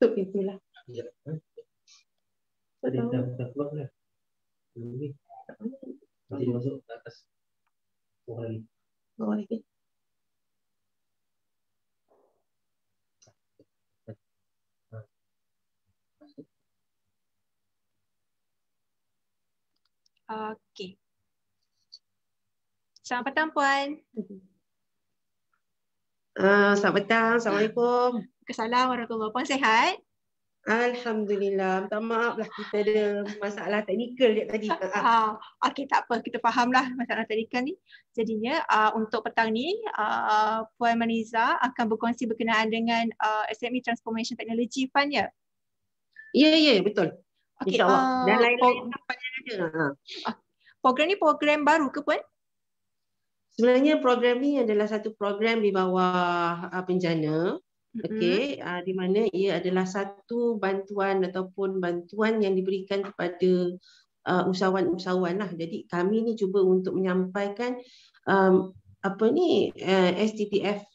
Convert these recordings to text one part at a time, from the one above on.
Tutup pintulah. Ya. Tak Dia tahu. dah keluar lah. Nanti dia masuk ke atas. Bawah lagi. Bawah lagi. Okey. Selamat petang Puan. Selamat petang. Assalamualaikum. Waalaikumsalam warahmatullahi wabarakatuh. Puan sihat? Alhamdulillah. Minta maaf lah, kita ada masalah teknikal je tadi. Okey, tak apa. Kita fahamlah masalah teknikal ni. Jadinya untuk petang ni, Puan Maniza akan berkongsi berkenaan dengan SME Transformation Technology Fund ya? Ya, betul. Okey, InsyaAllah. Dan lain-lain tempat yang ada. program ni program baru ke Puan? Sebenarnya program ni adalah satu program di bawah Penjana. Okey, di mana ia adalah satu bantuan ataupun bantuan yang diberikan kepada usahawan-usahawan lah. Jadi kami ni cuba untuk menyampaikan STTF,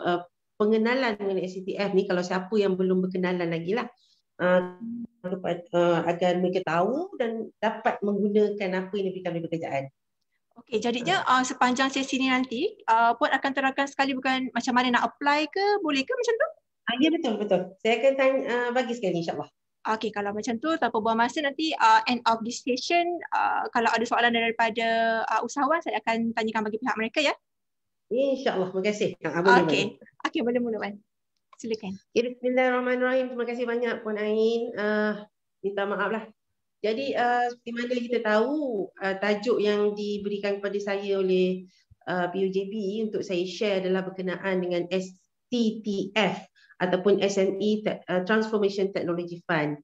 pengenalan mengenai STTF ni kalau siapa yang belum berkenalan lagi lah, agar mereka tahu dan dapat menggunakan apa yang diberikan oleh pekerjaan. Okey, jadinya sepanjang sesi ni nanti Puan akan terangkan sekali bukan macam mana nak apply ke, boleh ke macam tu? Ya, betul. Saya akan bagi sekali insyaAllah. Okey, kalau macam tu tanpa buang masa nanti end of this session, kalau ada soalan daripada usahawan saya akan tanyakan bagi pihak mereka ya. InsyaAllah, terima kasih. Okey, boleh mula Puan. Silakan. Bismillahirrahmanirrahim. Terima kasih banyak Puan Ain. Minta maaf lah. Jadi seperti mana kita tahu, tajuk yang diberikan kepada saya oleh PUJB untuk saya share adalah berkenaan dengan STTF ataupun SME Transformation Technology Fund.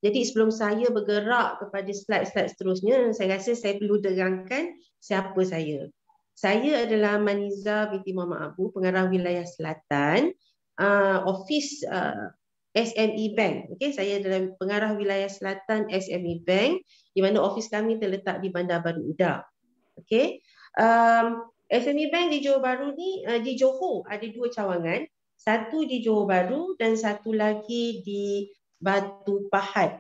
Jadi sebelum saya bergerak kepada slide-slide seterusnya, saya rasa saya perlu terangkan siapa saya. Saya adalah Maniza binti Muhammad Abu, pengarah wilayah Selatan, Office SME Bank. Okey, saya adalah pengarah wilayah Selatan SME Bank, di mana office kami terletak di Bandar Baru Uda. Okey. SME Bank di Johor Bahru ni, di Johor ada 2 cawangan. Satu di Johor Bahru dan satu lagi di Batu Pahat.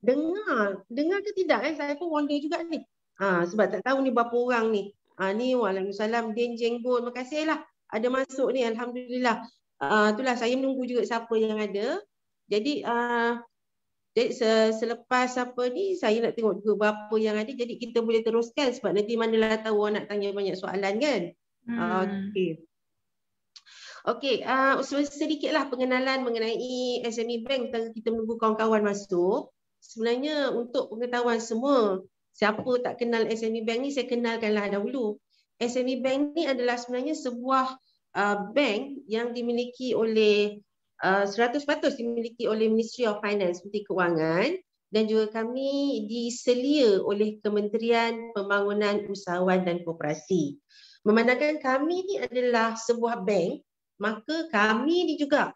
Dengar ke tidak? Saya pun wonder juga ni. Sebab tak tahu ni berapa orang ni. Ni waalaikumsalam Din Jenggon. Terima kasih lah ada masuk ni, alhamdulillah. Itulah saya menunggu juga siapa yang ada. Jadi selepas apa ni saya nak tengok juga berapa yang ada, jadi kita boleh teruskan sebab nanti manalah tahu orang nak tanya banyak soalan kan. Okey, sedikitlah pengenalan mengenai SME Bank. Kita menunggu kawan-kawan masuk. Sebenarnya untuk pengetahuan semua, siapa tak kenal SME Bank ni, saya kenalkanlah dahulu. SME Bank ni adalah sebenarnya sebuah bank yang dimiliki oleh 100% dimiliki oleh Ministry of Finance, Menteri Kewangan, dan juga kami diselia oleh Kementerian Pembangunan Usahawan dan Koperasi. Memandangkan kami ni adalah sebuah bank, maka kami ni juga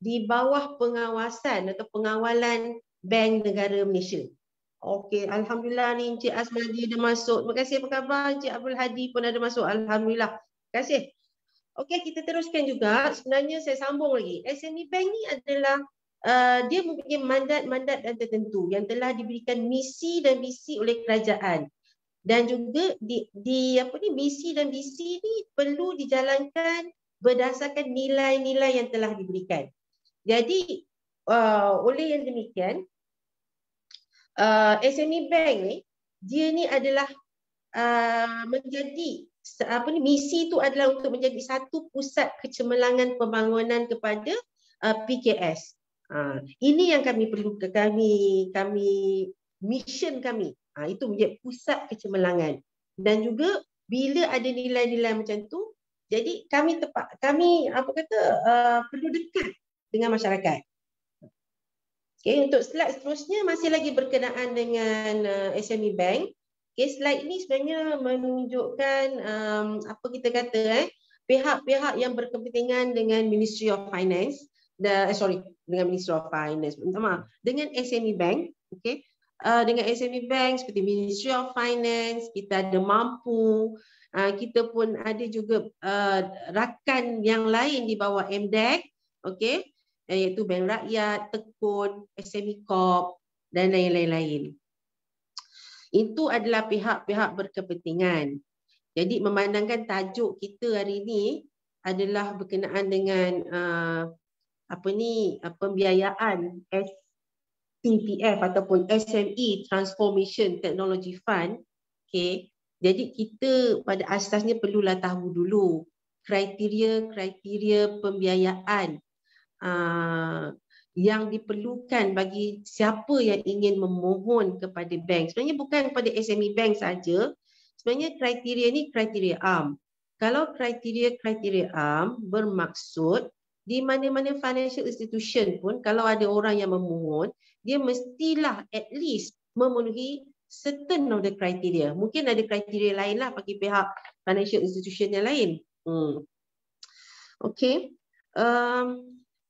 di bawah pengawasan atau pengawalan Bank Negara Malaysia. Okey, alhamdulillah ni Encik Asmadi ada masuk. Terima kasih, apa khabar? Encik Abdul Hadi pun ada masuk. Alhamdulillah. Terima kasih. Okey, kita teruskan juga. Sebenarnya saya sambung lagi. SME Bank ni adalah dia mempunyai mandat-mandat dan tertentu yang telah diberikan misi dan visi oleh kerajaan. Dan juga misi dan visi ni perlu dijalankan berdasarkan nilai-nilai yang telah diberikan. Jadi oleh yang demikian, SME Bank ni dia ni adalah menjadi misi itu adalah untuk menjadi satu pusat kecemerlangan pembangunan kepada PKS. Ini yang kami perlukan, kami mission kami. Itu menjadi pusat kecemerlangan. Dan juga bila ada nilai-nilai macam tu, jadi kami perlu dekat dengan masyarakat. Okay, untuk slide seterusnya masih lagi berkenaan dengan SME Bank. Okay, slide ini sebenarnya menunjukkan pihak-pihak yang berkepentingan dengan Ministry of Finance, dengan Ministry of Finance, dengan SME Bank. Okay. Dengan SME Bank seperti Ministry of Finance, kita ada Mampu, kita pun ada juga rakan yang lain di bawah MDEC, okay. iaitu bank rakyat, tekun, SME Corp dan lain-lain. Itu adalah pihak-pihak berkepentingan. Jadi memandangkan tajuk kita hari ini adalah berkenaan dengan pembiayaan STTF ataupun SME Transformation Technology Fund. Okay. Jadi kita pada asasnya perlulah tahu dulu kriteria pembiayaan yang diperlukan bagi siapa yang ingin memohon kepada bank. Sebenarnya bukan kepada SME bank saja. Sebenarnya kriteria ni kriteria am. Kalau kriteria am bermaksud di mana-mana financial institution pun kalau ada orang yang memohon, dia mestilah at least memenuhi certain of the criteria. Mungkin ada kriteria lain lah bagi pihak financial institution yang lain. Okay.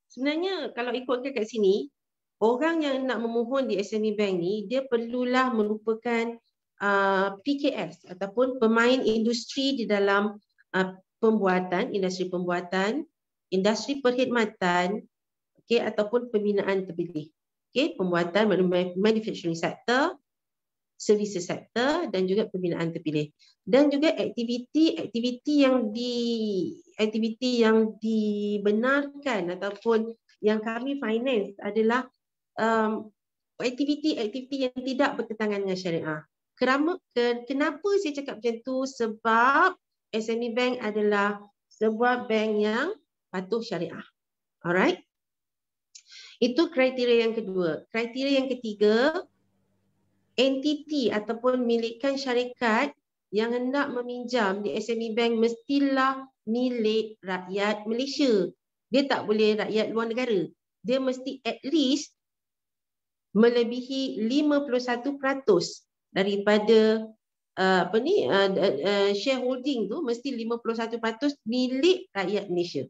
Sebenarnya kalau ikutkan kat sini, orang yang nak memohon di SME Bank ni, dia perlulah merupakan PKS ataupun pemain industri di dalam industri pembuatan, industri perkhidmatan, okay, ataupun pembinaan terpilih. Okay, pembuatan, manufacturing sector, services sector dan juga pembinaan terpilih. Dan juga aktiviti yang dibenarkan ataupun yang kami finance adalah aktiviti yang tidak bertentangan dengan syariah. Kenapa saya cakap macam tu? Sebab SME Bank adalah sebuah bank yang patuh syariah. Alright? Itu kriteria yang kedua. Kriteria yang ketiga, entiti ataupun milikan syarikat yang hendak meminjam di SME Bank mestilah milik rakyat Malaysia. Dia tak boleh rakyat luar negara. Dia mesti at least melebihi 51% daripada shareholding tu mesti 51% milik rakyat Malaysia.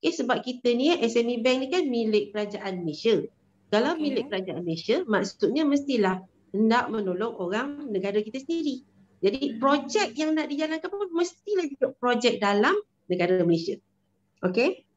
Okay, sebab kita ni SME Bank ni kan milik kerajaan Malaysia. Kalau milik kerajaan Malaysia, maksudnya mestilah hendak menolong orang negara kita sendiri. Jadi projek yang nak dijalankan pun mestilah juga projek dalam negara Malaysia. Okay.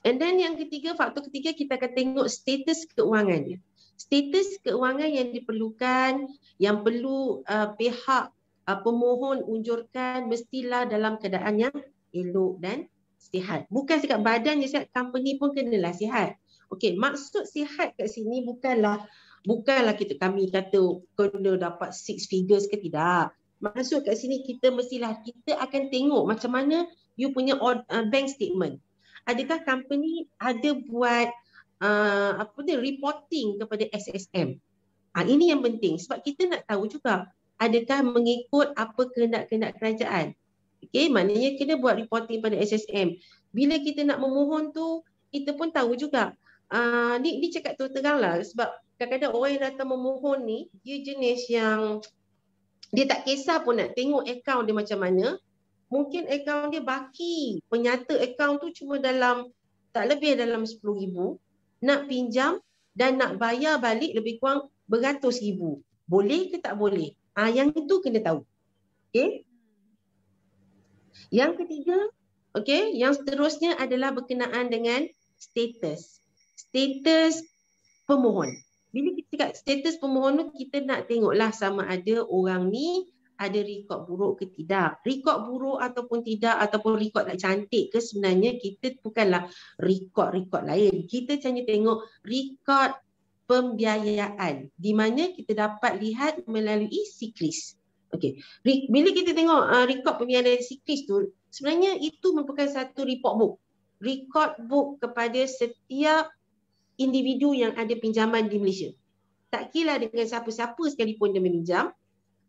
And then yang ketiga, faktor ketiga, kita akan tengok status keuangannya. Status keuangan yang diperlukan, yang perlu pihak pemohon unjurkan mestilah dalam keadaan yang elok dan sihat. Bukan cakap badan je sihat, company pun kenalah sihat. Okey, maksud sihat kat sini bukanlah kami kata kena dapat 6 figures ke tidak. Maksud kat sini kita akan tengok macam mana you punya bank statement. Adakah company ada buat reporting kepada SSM. Ini yang penting sebab kita nak tahu juga adakah mengikut apa kehendak-kehendak kerajaan. Okey, maknanya kena buat reporting pada SSM. Bila kita nak memohon tu, kita pun tahu juga. Ni cakap terang lah sebab kadang-kadang orang yang datang memohon ni, dia jenis yang dia tak kisah pun nak tengok akaun dia macam mana. Mungkin akaun dia baki, penyata akaun tu cuma tak lebih dalam 10,000. Nak pinjam dan nak bayar balik lebih kurang beratus ribu. Boleh ke tak boleh? Yang itu kena tahu. Okay. Yang ketiga, okay, yang seterusnya adalah berkenaan dengan status. Status pemohon. Bila kita cakap status pemohon tu, kita nak tengoklah sama ada orang ni ada rekod buruk ke tidak. Rekod buruk ataupun tidak, ataupun rekod tak cantik ke, sebenarnya kita bukanlah rekod-rekod lain. Kita hanya tengok rekod pembiayaan di mana kita dapat lihat melalui Sikris. Okey. Bila kita tengok rekod pembiayaan Sikris tu, sebenarnya itu merupakan satu report book. Rekod book kepada setiap individu yang ada pinjaman di Malaysia. Tak kira dengan siapa-siapa sekalipun dia meminjam.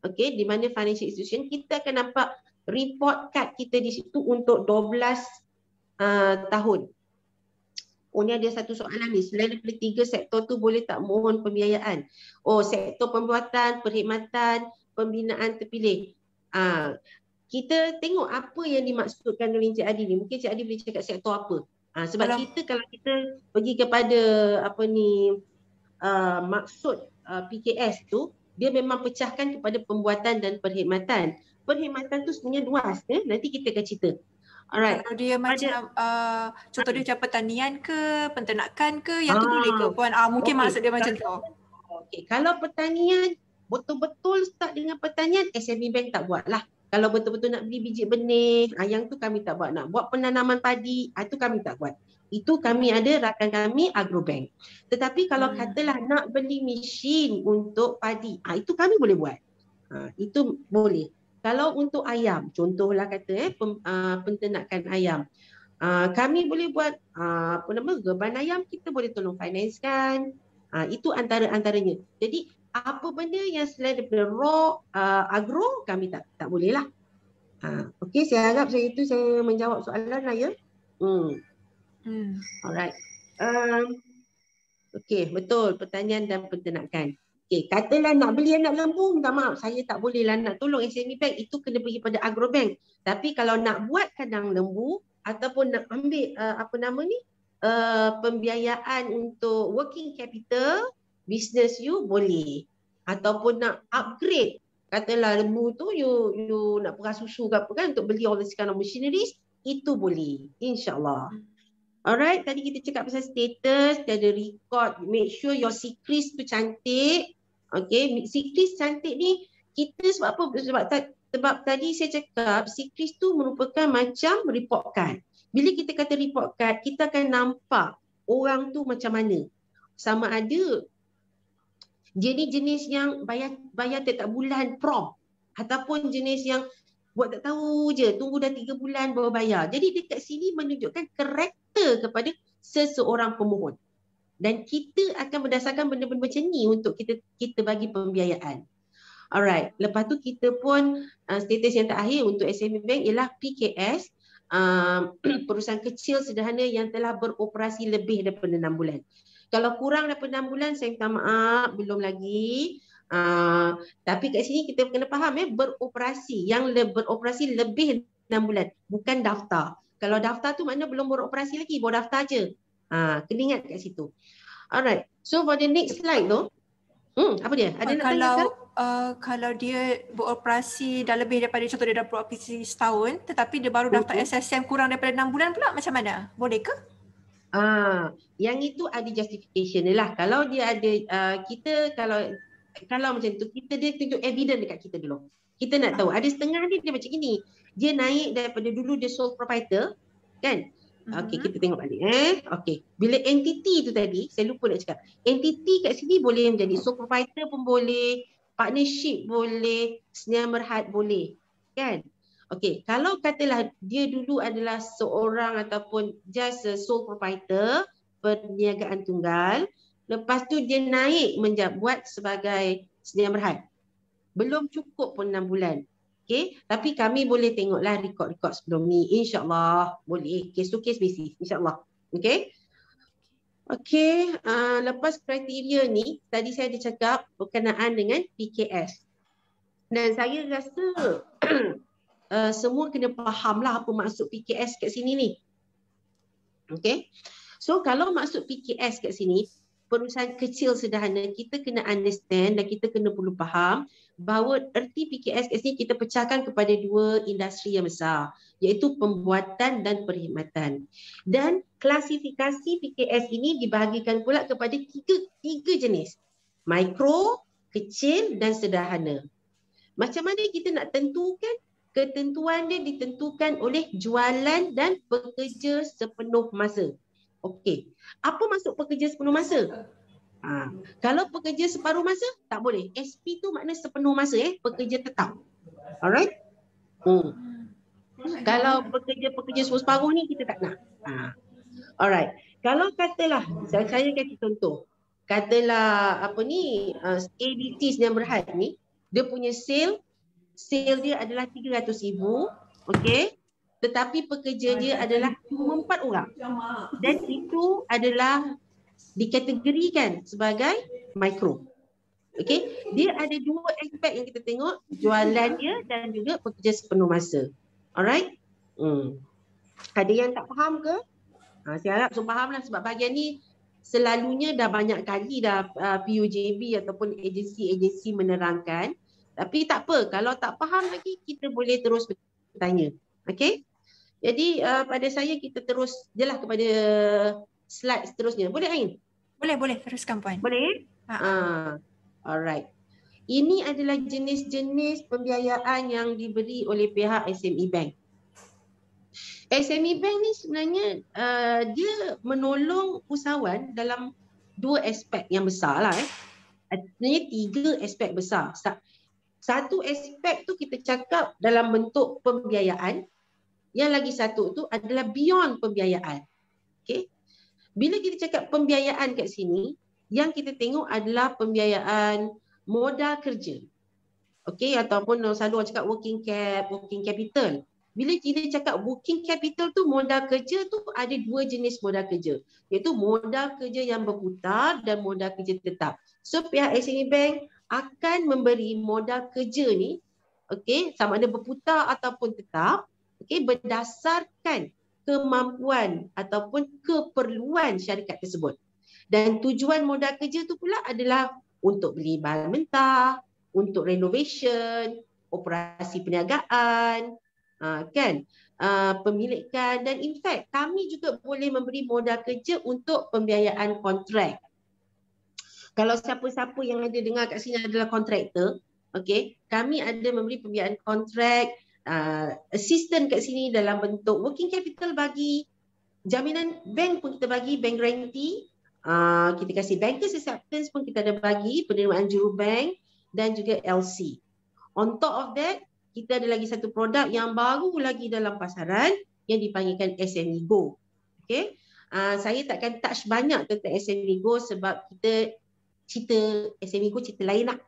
Okey, di mana financial institution, kita akan nampak report card kita di situ untuk 12 tahun. Ni ada satu soalan ni, selain daripada 3 sektor tu boleh tak mohon pembiayaan? Sektor pembuatan, perkhidmatan, pembinaan terpilih. Kita tengok apa yang dimaksudkan oleh Encik Adi ni. Mungkin Encik Adi boleh cakap sektor apa. Sebab kalau kita pergi kepada maksud PKS tu, dia memang pecahkan kepada pembuatan dan perkhidmatan. Perkhidmatan tu sebenarnya luas. Nanti kita akan cerita. Alright. Kalau dia macam contoh dia macam pertanian ke, penternakan ke, yang tu boleh ke Puan? Mungkin maksud dia macam tu. Okey, kalau pertanian betul-betul start dengan pertanian, SME Bank tak buat lah. Kalau betul-betul nak beli biji benih, yang tu kami tak buat. Nak buat penanaman padi, itu kami tak buat. Itu kami ada rakan kami Agrobank. Tetapi kalau katalah nak beli mesin untuk padi, itu kami boleh buat. Itu boleh. Kalau untuk ayam, contohlah kata penternakan ayam, kami boleh buat geban ayam, kita boleh tolong finance kan. Itu antara-antaranya. Jadi apa benda yang selain daripada raw agro, kami tak boleh lah. Okey, saya harap saya menjawab soalan lah ya. Alright. Okey, betul, pertanian dan penternakan. Okey, katalah nak beli anak lembu, minta maaf, saya tak boleh lah nak tolong SME Bank, itu kena pergi pada Agrobank. Tapi kalau nak buat kandang lembu ataupun nak ambil pembiayaan untuk working capital business you, boleh. Ataupun nak upgrade, katalah lembu tu you nak perah susu ke apa kan, untuk beli all this kind of machineries, itu boleh, insyaAllah. Alright, tadi kita cakap pasal status, dia ada record, make sure your secret tu cantik. Okay, secret cantik ni kita sebab apa? Sebab tadi saya cakap secret tu merupakan macam report card. Bila kita kata report card, kita akan nampak orang tu macam mana. Sama ada jenis yang bayar tiap bulan prom, ataupun jenis yang buat tak tahu je, tunggu dah 3 bulan baru bayar. Jadi dekat sini menunjukkan karakter kepada seseorang pemohon. Dan kita akan berdasarkan benda-benda macam ni untuk kita bagi pembiayaan. Alright, lepas tu kita pun status yang terakhir untuk SME Bank ialah PKS, perusahaan kecil sederhana yang telah beroperasi lebih daripada 6 bulan. Kalau kurang daripada 6 bulan, saya minta maaf, belum lagi. Tapi kat sini kita kena faham beroperasi. Yang beroperasi lebih 6 bulan, bukan daftar. Kalau daftar tu maknanya belum beroperasi lagi, baru daftar je. Kena ingat kat situ. Alright, so for the next slide tu, apa dia? Ada nak tanya kan? Kalau dia beroperasi dah lebih daripada, contoh dia dah beroperasi setahun, tetapi dia baru daftar SSM kurang daripada 6 bulan pula, macam mana? Boleh ke? Yang itu ada justification dia lah. Kalau dia ada, kita kalau macam tu, dia tunjuk evidence dekat kita dulu. Kita nak tahu, ada setengah dia macam ini. Dia naik daripada dulu dia sole proprietor, kan? Okey, kita tengok balik. Okey, bila entity tu tadi, saya lupa nak cakap. Entity kat sini boleh menjadi sole proprietor pun boleh, partnership boleh, senia merhad boleh, kan? Okey, kalau katalah dia dulu adalah seorang ataupun just a sole proprietor, perniagaan tunggal, lepas tu dia naik buat sebagai sedia merhad. Belum cukup pun 6 bulan. Okey, tapi kami boleh tengoklah rekod-rekod sebelum ni. InsyaAllah boleh. Case to case basis. InsyaAllah. Okey. Okey, lepas kriteria ni, tadi saya ada cakap berkenaan dengan PKS. Dan saya rasa semua kena faham lah apa maksud PKS kat sini ni. Okey. So kalau maksud PKS kat sini, perusahaan kecil sederhana, kita kena understand dan kita kena perlu faham bahawa erti PKS kat sini kita pecahkan kepada 2 industri yang besar, iaitu pembuatan dan perkhidmatan. Dan klasifikasi PKS ini dibahagikan pula kepada tiga jenis. Mikro, kecil dan sederhana. Macam mana kita nak tentukan? Ketentuan dia ditentukan oleh jualan dan pekerja sepenuh masa. Okey, apa maksud pekerja sepenuh masa? Kalau pekerja separuh masa, tak boleh. SP tu makna sepenuh masa, pekerja tetap. Alright? Kalau pekerja separuh ni, kita tak nak. Alright. Kalau katalah, saya kasih contoh. Katalah, ABC Sedia Berhad ni, dia punya sale dia adalah 300,000. Okey? Tetapi pekerja dia adalah cuma 4 orang. Dan itu adalah dikategorikan sebagai mikro. Okey, dia ada 2 aspek yang kita tengok, jualan dia dan juga pekerja sepenuh masa. Alright? Ada yang tak faham ke? Saya harap semua faham lah, sebab bahagian ni selalunya dah banyak kali dah PUJB ataupun agensi-agensi menerangkan. Tapi tak apa, kalau tak faham lagi kita boleh terus bertanya. Okey? Jadi pada saya kita terus jelah kepada slide seterusnya. Boleh Ain? Boleh teruskan Puan. Boleh? Alright. Ini adalah jenis-jenis pembiayaan yang diberi oleh pihak SME Bank. SME Bank ni sebenarnya dia menolong usahawan dalam dua aspek yang besar lah. Sebenarnya tiga aspek besar. Satu aspek tu kita cakap dalam bentuk pembiayaan. Yang lagi satu tu adalah beyond pembiayaan. Okay? Bila kita cakap pembiayaan kat sini, yang kita tengok adalah pembiayaan modal kerja. Okay? Ataupun selalu orang cakap working capital. Bila kita cakap working capital tu, modal kerja tu ada dua jenis modal kerja. Iaitu modal kerja yang berputar dan modal kerja tetap. So pihak SME Bank akan memberi modal kerja ni, okay, sama ada berputar ataupun tetap, okay, berdasarkan kemampuan ataupun keperluan syarikat tersebut. Dan tujuan modal kerja tu pula adalah untuk beli bahan mentah, untuk renovation, operasi perniagaan, pemilikan, dan in fact kami juga boleh memberi modal kerja untuk pembiayaan kontrak. Kalau siapa-siapa yang ada dengar kat sini adalah kontraktor, okay, kami ada memberi pembiayaan kontrak, assistant kat sini dalam bentuk working capital, bagi jaminan bank pun kita bagi, bank guarantee, kita kasih bankers acceptance pun kita ada bagi, penerimaan jurubank dan juga LC. On top of that, kita ada lagi satu produk yang baru lagi dalam pasaran yang dipanggilkan SME Go. Okay? Saya takkan touch banyak tentang SME Go sebab kita cerita SME Go cerita lain lah.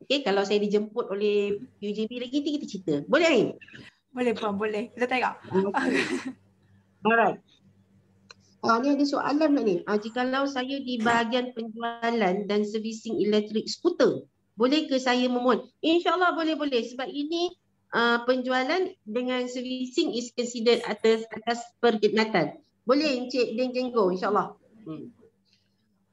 Okay? Kalau saya dijemput oleh UJB lagi, kita cerita. Boleh Ain? Boleh Puan, boleh. Kita tengok. Alright. Ni ada soalan tak ni? Jikalau saya di bahagian penjualan dan servicing elektrik skuter, boleh ke saya memohon? InsyaAllah boleh. Sebab ini penjualan dengan servicing is considered atas perkhidmatan. Boleh Encik Deng Jenggo, insyaAllah.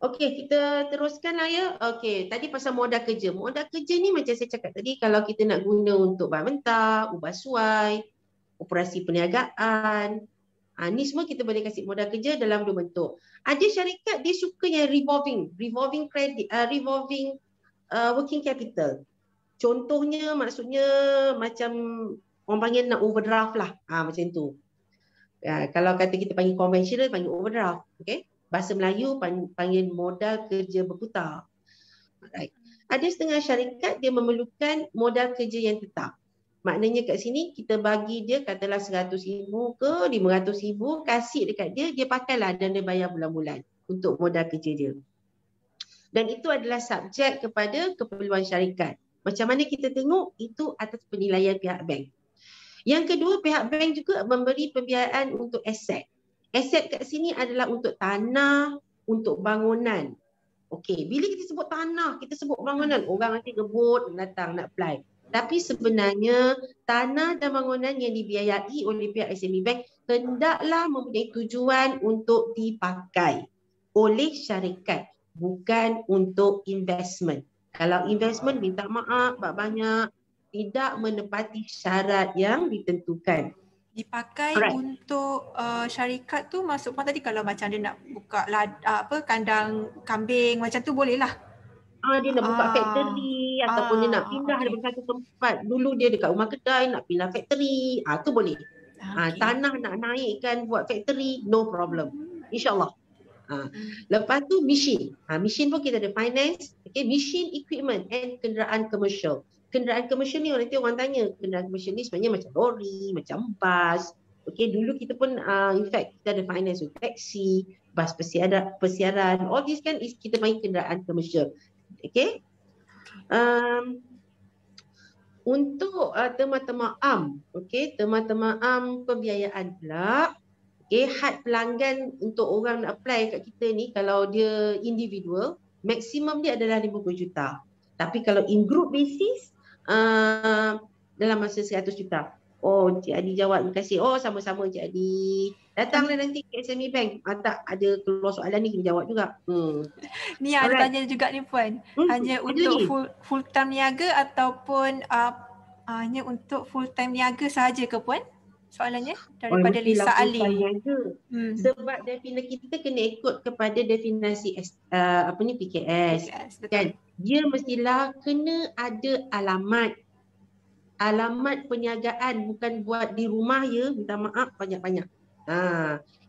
Okey, kita teruskan lah ya. Okey, tadi pasal modal kerja. Modal kerja ni macam saya cakap tadi, kalau kita nak guna untuk bahan mentah, ubah suai, operasi perniagaan, ni semua kita boleh kasih modal kerja dalam dua bentuk. Ada syarikat dia suka yang revolving credit, revolving working capital. Contohnya maksudnya macam orang panggil nak overdraft lah. Macam tu. Kalau kata kita panggil conventional, panggil overdraft. Okay? Bahasa Melayu panggil modal kerja berputar. Alright. Ada setengah syarikat dia memerlukan modal kerja yang tetap. Maknanya kat sini kita bagi dia katalah 100,000 ke 500,000, kasih dekat dia, dia pakailah dan dia bayar bulan-bulan untuk modal kerja dia. Dan itu adalah subjek kepada keperluan syarikat. Macam mana kita tengok, itu atas penilaian pihak bank. Yang kedua, pihak bank juga memberi pembiayaan untuk aset. Aset kat sini adalah untuk tanah, untuk bangunan. Okey, bila kita sebut tanah, kita sebut bangunan, orang nanti gebut, datang nak apply. Tapi sebenarnya tanah dan bangunan yang dibiayai oleh pihak SME Bank hendaklah mempunyai tujuan untuk dipakai oleh syarikat, bukan untuk investment. Kalau investment, minta maaf banyak, tidak menepati syarat yang ditentukan. Dipakai untuk syarikat tu, maksud Puan tadi kalau macam dia nak buka kandang kambing macam tu boleh lah. Dia nak buka factory ataupun dia nak pindah daripada satu tempat. Dulu dia dekat rumah kedai nak pindah factory, tu boleh. Tanah nak naikkan buat factory, no problem. InsyaAllah. Lepas tu machine. Machine pun kita ada finance. Okay, machine, equipment and kenderaan komersial. Kenderaan komersial ni nanti orang tanya, kenderaan komersial ni sebenarnya macam lori, macam bas. Okay, dulu kita pun in fact kita ada finance untuk taxi, bas persiaran. All this kan is kita main kenderaan komersial. Okay. Untuk tema-tema am, okay, tema-tema am pembiayaan pula. Okay, had pelanggan untuk orang nak apply kat kita ni, kalau dia individual, maksimum dia adalah 50 juta. Tapi kalau in group basis, dalam masa 100 juta. Cik Adi jawab, terima kasih. Sama-sama Cik Adi. Datanglah nanti ke SME Bank. Tak ada keluar soalan ni, kita jawab juga. Ni ada tanya juga ni Puan. Hanya untuk full time niaga ataupun hanya untuk full time niaga sahaja ke Puan? soalannya daripada Lisa Ali. Sebab definisi kita kena ikut kepada definisi PKS. Kan? Dia mestilah kena ada alamat. Alamat perniagaan, bukan buat di rumah ya, minta maaf banyak-banyak.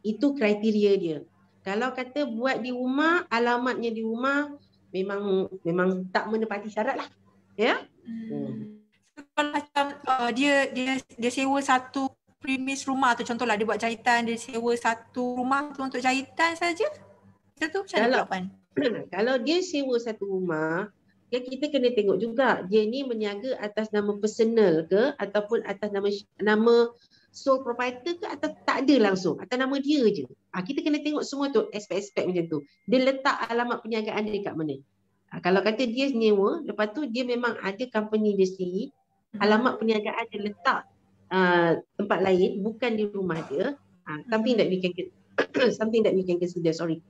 Itu kriteria dia. Kalau kata buat di rumah, alamatnya di rumah, memang tak menepati syarat lah. Ya. Kalau macam dia sewa satu premis rumah tu, contohlah dia buat jahitan, dia sewa satu rumah tu untuk jahitan saja. Itu macam mana Puan? Kalau dia sewa satu rumah, ya kita kena tengok juga dia ni berniaga atas nama personal ke ataupun atas nama sole proprietor ke, atau tak ada langsung atas nama dia je. Kita kena tengok semua tu, aspek-aspek macam tu. Dia letak alamat perniagaan dia dekat mana. Kalau kata dia nyewa, lepas tu dia memang ada company dia sendiri, alamat perniagaan dia letak tempat lain, bukan di rumah dia, something that we can consider, sorry.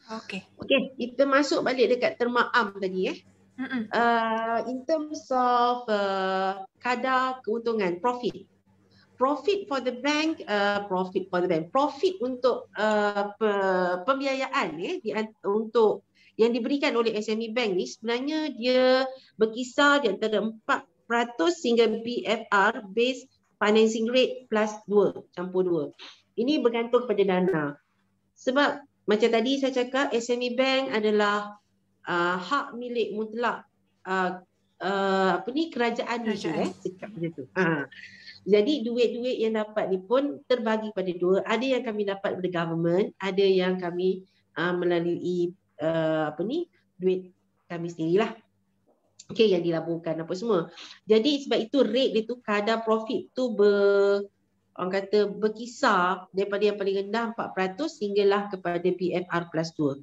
Okay, kita masuk balik dekat terma am tadi in terms of kadar keuntungan, profit for the bank, profit untuk pembiayaan untuk yang diberikan oleh SME Bank ni, sebenarnya dia berkisar di antara 4% hingga BFR, base financing rate plus 2, campur 2. Ini bergantung pada dana. Sebab macam tadi saya cakap, SME Bank adalah hak milik mutlak kerajaan ni, cakap macam tu. Jadi duit-duit yang dapat ni pun terbagi pada dua. Ada yang kami dapat dari government, ada yang kami melalui duit kami sendirilah. Okey, yang dilaburkan apa semua. Jadi sebab itu rate dia tu, kadar profit tu orang kata berkisar daripada yang paling rendah 4% hinggalah kepada BFR plus 2.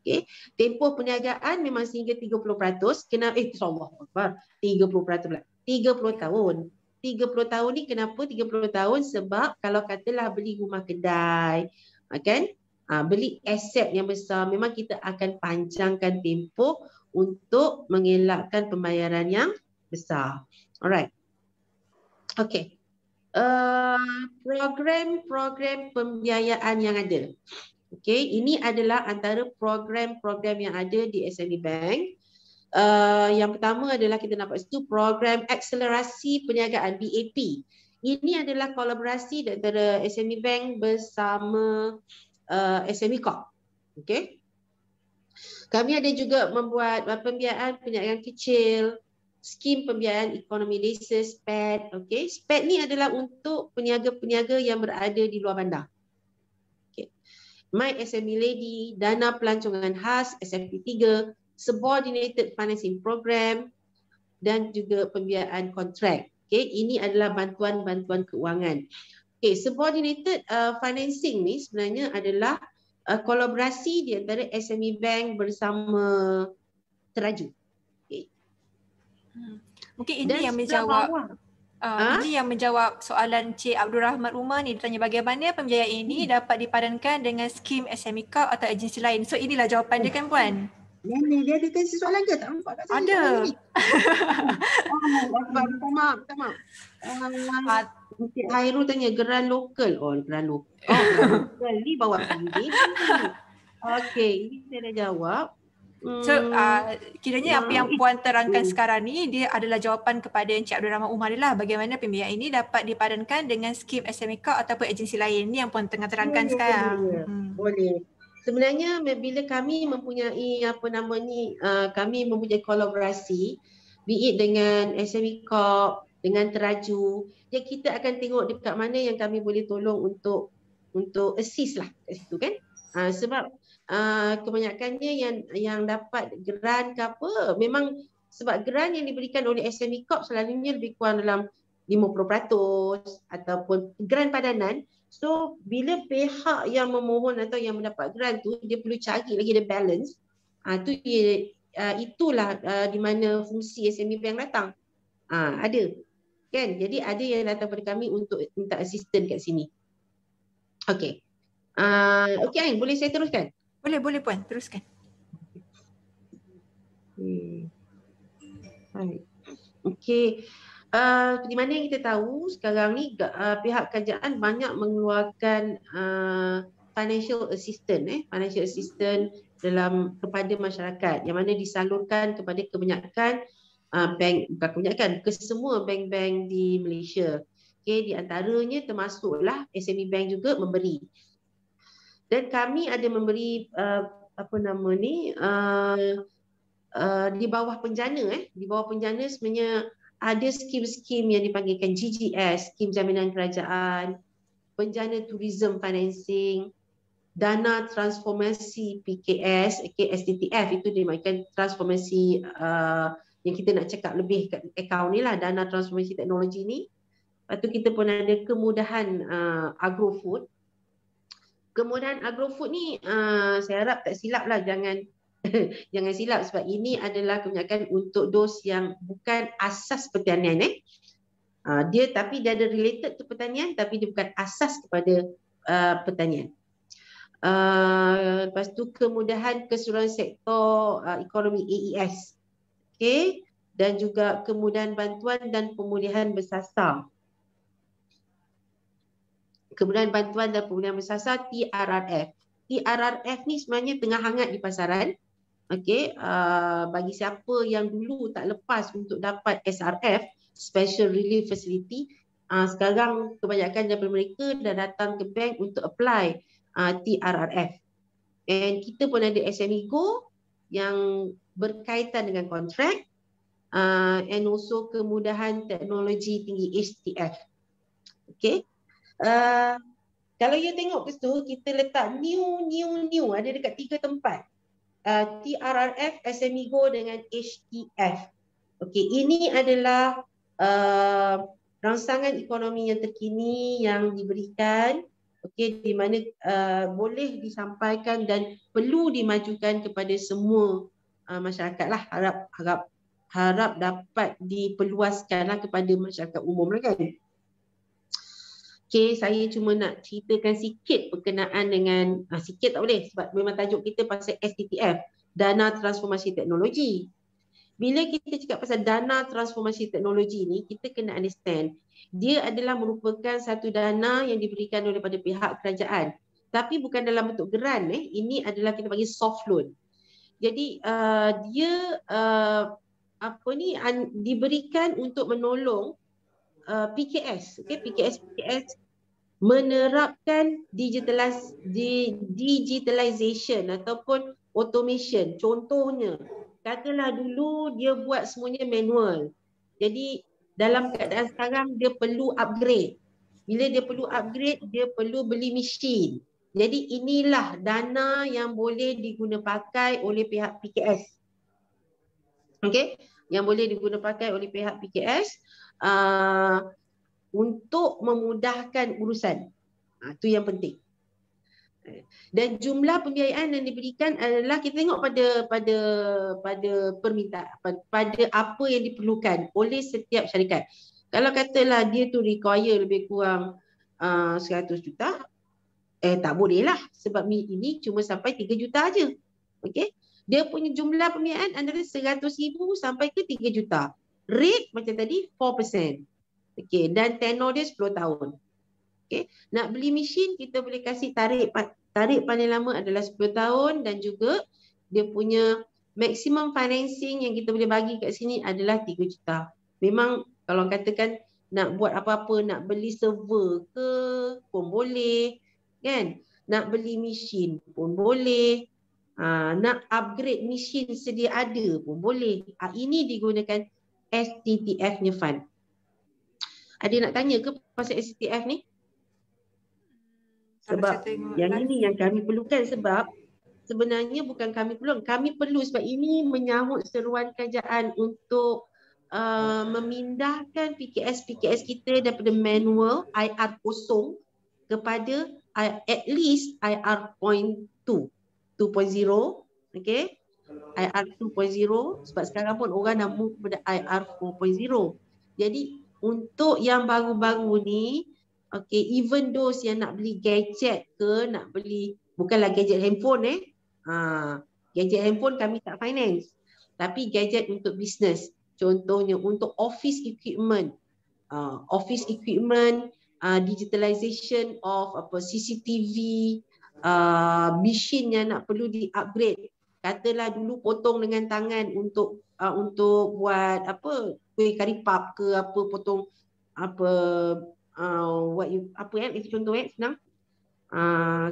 Okey, tempoh perniagaan memang sehingga 30%. InsyaAllah 30% pula. 30 tahun. 30 tahun ni kenapa 30 tahun? Sebab kalau katalah beli rumah kedai, kan? Beli aset yang besar, memang kita akan panjangkan tempoh untuk mengelakkan pembayaran yang besar. Alright. Okey. Program-program pembiayaan yang ada. Okey, ini adalah antara program-program yang ada di SME Bank. Yang pertama adalah kita nampak itu program akselerasi perniagaan, BAP. Ini adalah kolaborasi antara SME Bank bersama SME Corp. Okey. Kami ada juga membuat pembiayaan perniagaan kecil, skim pembiayaan ekonomi desa, SPAD. Okey, SPAD ni adalah untuk peniaga-peniaga yang berada di luar bandar. Okey. My SME Lady, dana pelancongan khas SMP3, subordinated financing program dan juga pembiayaan kontrak. Okey, ini adalah bantuan-bantuan keuangan. Okey, subordinated financing ni sebenarnya adalah kolaborasi di antara SME Bank bersama Teraju. Okay. Mungkin ini yang menjawab ini yang menjawab soalan Cik Abdul Rahmat Umar ni. Dia tanya bagaimana pembiayaan ini dapat dipadankan dengan skim SME Corp atau agensi lain. So inilah jawapan dia kan Puan? Dia ada kasi soalan ke? Tak nampak kat saya. Ada. Minta maaf. Encik Hairul tanya geran lokal. Geran lokal ni bawa tinggi. Okey, ini saya dah jawab. So kiranya apa yang Puan terangkan sekarang ni, dia adalah jawapan kepada Encik Abdul Rahman Umar lah, bagaimana pembiayaan ini dapat dipadankan dengan skim SME Corp ataupun agensi lain. Ni yang Puan tengah terangkan sekarang. Boleh. Sebenarnya bila kami mempunyai kami mempunyai kolaborasi, be it dengan SME Corp, dengan Teraju, jadi kita akan tengok dekat mana yang kami boleh tolong untuk assist lah kat situ kan. Sebab kebanyakannya yang dapat grant ke apa, memang sebab grant yang diberikan oleh SME Corp selalunya lebih kurang dalam 50% ataupun grant padanan. So bila pihak yang memohon atau yang mendapat grant tu, dia perlu cari lagi the balance. Itulah di mana fungsi SME Bank datang. Ada kan, jadi ada yang datang pada kami untuk minta assistance kat sini. Okey. Okey Ain, boleh saya teruskan? Boleh Puan, teruskan. Okey. Di mana yang kita tahu sekarang ni pihak kerajaan banyak mengeluarkan financial assistance dalam kepada masyarakat yang mana disalurkan kepada kebanyakan ke semua bank-bank di Malaysia. Okey, di antaranya termasuklah SME Bank juga memberi. Dan kami ada memberi di bawah penjana di bawah penjana sebenarnya ada skim-skim yang dipanggilkan GGS, skim jaminan kerajaan, penjana tourism financing, dana transformasi PKS, STTF itu dimaksudkan transformasi yang kita nak cakap lebih kat akaun ni lah, dana transformasi teknologi ni. Lepas tu kita pun ada kemudahan agrofood. Kemudahan agrofood ni saya harap tak silap lah, jangan jangan silap sebab ini adalah kebanyakan untuk dos yang bukan asas pertanian tapi dia ada related to pertanian tapi dia bukan asas kepada pertanian. Lepas tu kemudahan keseluruhan sektor ekonomi AES. Okey, dan juga kemudahan bantuan dan pemulihan bersasar. Kemudahan bantuan dan pemulihan bersasar TRRF. TRRF ni sebenarnya tengah hangat di pasaran. Okey, bagi siapa yang dulu tak lepas untuk dapat SRF, Special Relief Facility, sekarang kebanyakan daripada mereka dah datang ke bank untuk apply TRRF. And kita pun ada SME Go yang berkaitan dengan kontrak and also kemudahan teknologi tinggi HTF. Okey. Kalau you tengok ke situ, kita letak new ada dekat 3 tempat. TRRF, SME Go dengan HTF. Okey, ini adalah rangsangan ekonomi yang terkini yang diberikan, okey, di mana boleh disampaikan dan perlu dimajukan kepada semua masyarakat lah. Harap dapat diperluaskanlah kepada masyarakat umum lah kan. Okey, saya cuma nak ceritakan sikit berkenaan dengan sikit tak boleh sebab memang tajuk kita pasal STTF, Dana Transformasi Teknologi. Bila kita cakap pasal dana transformasi teknologi ni, kita kena understand dia adalah merupakan satu dana yang diberikan daripada pihak kerajaan. Tapi bukan dalam bentuk geran. Ini adalah kita panggil soft loan. Jadi dia diberikan untuk menolong PKS. Okay? PKS menerapkan digitalization ataupun automation. Contohnya, katalah dulu dia buat semuanya manual. Jadi dalam keadaan sekarang dia perlu upgrade. Bila dia perlu upgrade, dia perlu beli mesin. Jadi inilah dana yang boleh digunapakai oleh pihak PKS. Okey, yang boleh digunapakai oleh pihak PKS untuk memudahkan urusan. Itu yang penting. Dan jumlah pembiayaan yang diberikan adalah kita tengok pada permintaan, pada apa yang diperlukan oleh setiap syarikat. Kalau katalah dia tu require lebih kurang 100 juta, tak boleh lah sebab ini cuma sampai 3 juta aja. Okey. Dia punya jumlah pembiayaan antara 100,000 sampai ke 3 juta. Rate macam tadi 4%. Okey, dan tenor dia 10 tahun. Okey, nak beli mesin kita boleh kasih tarik paling lama adalah 10 tahun dan juga dia punya maximum financing yang kita boleh bagi kat sini adalah 3 juta. Memang kalau katakan nak buat apa-apa, nak beli server ke pun boleh, kan? Nak beli mesin pun boleh. Nak upgrade mesin sedia ada pun boleh. Ini digunakan STTF-nya fund. Ada nak tanya ke pasal STTF ni? Sebab yang ini yang kami perlukan sebab sebenarnya bukan kami perlu sebab ini menyahut seruan kerajaan untuk memindahkan PKS kita daripada manual IR kosong kepada at least IR 2.0, okey, IR 2.0 sebab sekarang pun orang dah move kepada IR 4.0. Jadi untuk yang baru-baru ni, okay, even those yang nak beli gadget ke, nak beli, bukanlah gadget handphone gadget handphone kami tak finance. Tapi gadget untuk bisnes. Contohnya untuk office equipment, office equipment, digitalization of CCTV, machine yang nak perlu di-upgrade. Katalah dulu potong dengan tangan untuk buat kuih kari pap ke potong contoh senang.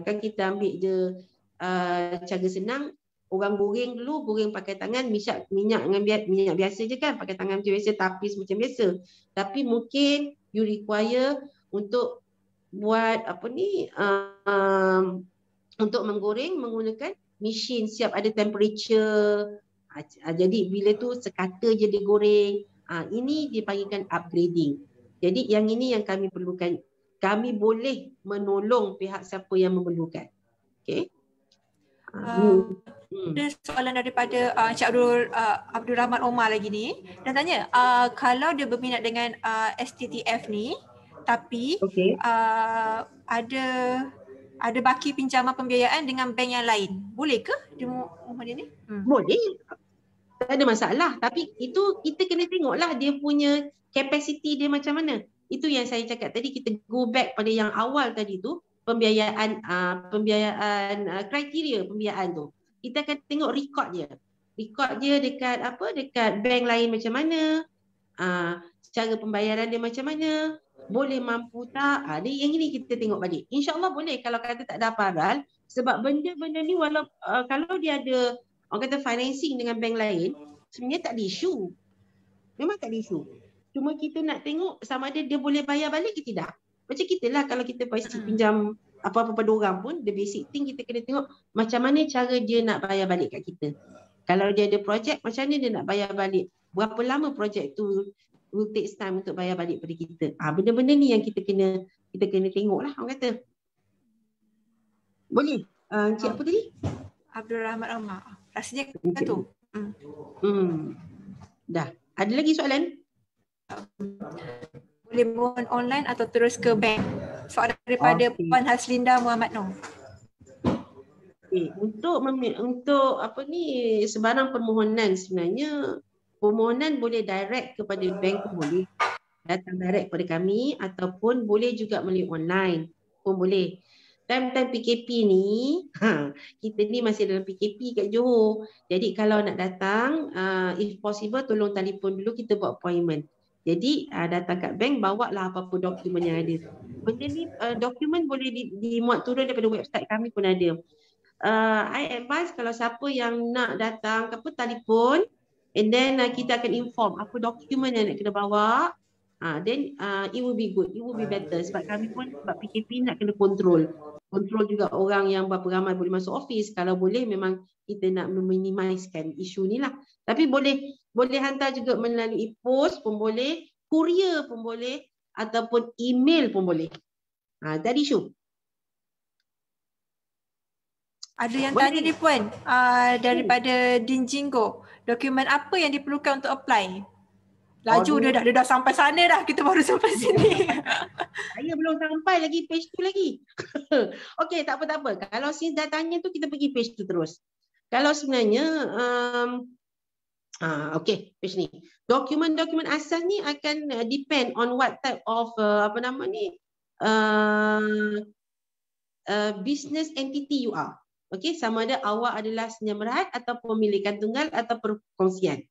Kan kita ambil je cara senang, orang goreng dulu, goreng pakai tangan, minyak dengan minyak biasa je kan, pakai tangan macam biasa, tapis macam biasa. Tapi mungkin you require untuk buat untuk menggoreng menggunakan mesin siap ada temperature. Jadi bila tu sekata je dia goreng. Ini dipanggilkan upgrading. Jadi yang ini yang kami perlukan. Kami boleh menolong pihak siapa yang memerlukan. Okey. Ada soalan daripada Encik Abdul Rahman Omar lagi ni. Dan tanya, kalau dia berminat dengan STTF ni, tapi ada baki pinjaman pembiayaan dengan bank yang lain, boleh ke dia ni? Boleh. Tak ada masalah. Tapi itu kita kena tengoklah dia punya capacity dia macam mana. Itu yang saya cakap tadi, kita go back pada yang awal tadi tu, pembiayaan kriteria pembiayaan tu. Kita akan tengok rekod dia. Rekod dia dekat bank lain macam mana, cara pembayaran dia macam mana, boleh mampu tak? Yang ini kita tengok balik. InsyaAllah boleh kalau kata tak ada apa-apa. Sebab benda-benda ni kalau dia ada orang kata financing dengan bank lain, sebenarnya tak ada isu. Memang tak ada isu. Cuma kita nak tengok sama ada dia boleh bayar balik ke tidak. Macam kita lah kalau kita pasti pinjam apa-apa pada orang pun, the basic thing kita kena tengok macam mana cara dia nak bayar balik kat kita. Kalau dia ada projek, macam mana dia nak bayar balik. Berapa lama projek tu will take time untuk bayar balik pada kita. Benda-benda ni yang kita kena tengok lah orang kata. Boleh? Encik apa tadi? Abdul Rahman Omar. Rasanya kan tu. Dah. Ada lagi soalan? Boleh mohon online atau terus ke bank? Soalan daripada Puan Haslinda Muhammad Noh. Untuk sebarang permohonan sebenarnya, permohonan boleh direct kepada bank pun boleh. Datang direct kepada kami ataupun boleh juga melalui online pun boleh. Time-time PKP ni, kita ni masih dalam PKP kat Johor. Jadi kalau nak datang, if possible tolong telefon dulu, kita buat appointment. Jadi datang kat bank, bawa lah apa-apa dokumen yang ada. Benda ni dokumen boleh dimuat turun daripada website kami pun ada. I advise kalau siapa yang nak datang, telefon, and then kita akan inform apa dokumen yang nak kena bawa. Then it will be good, it will be better. Sebab kami pun sebab PKP nak kena kontrol juga orang yang berapa ramai boleh masuk office. Kalau boleh memang kita nak meminimaliskan isu ni lah. Tapi boleh hantar juga melalui post pun boleh, courier pun boleh, ataupun email pun boleh. Tak ada isu. Ada yang tanya ni Puan, daripada Din Jinggo, dokumen apa yang diperlukan untuk apply? Laju dia dah sampai sana dah, kita baru sampai sini. Saya belum sampai lagi page tu lagi. Okey, tak apa. Kalau since dah tanya tu, kita pergi page tu terus. Kalau sebenarnya, okey, page ni. Dokumen-dokumen asas ni akan depend on what type of business entity you are. Okey, sama ada awak adalah senyum berhad atau pemilikan tunggal atau perkongsian.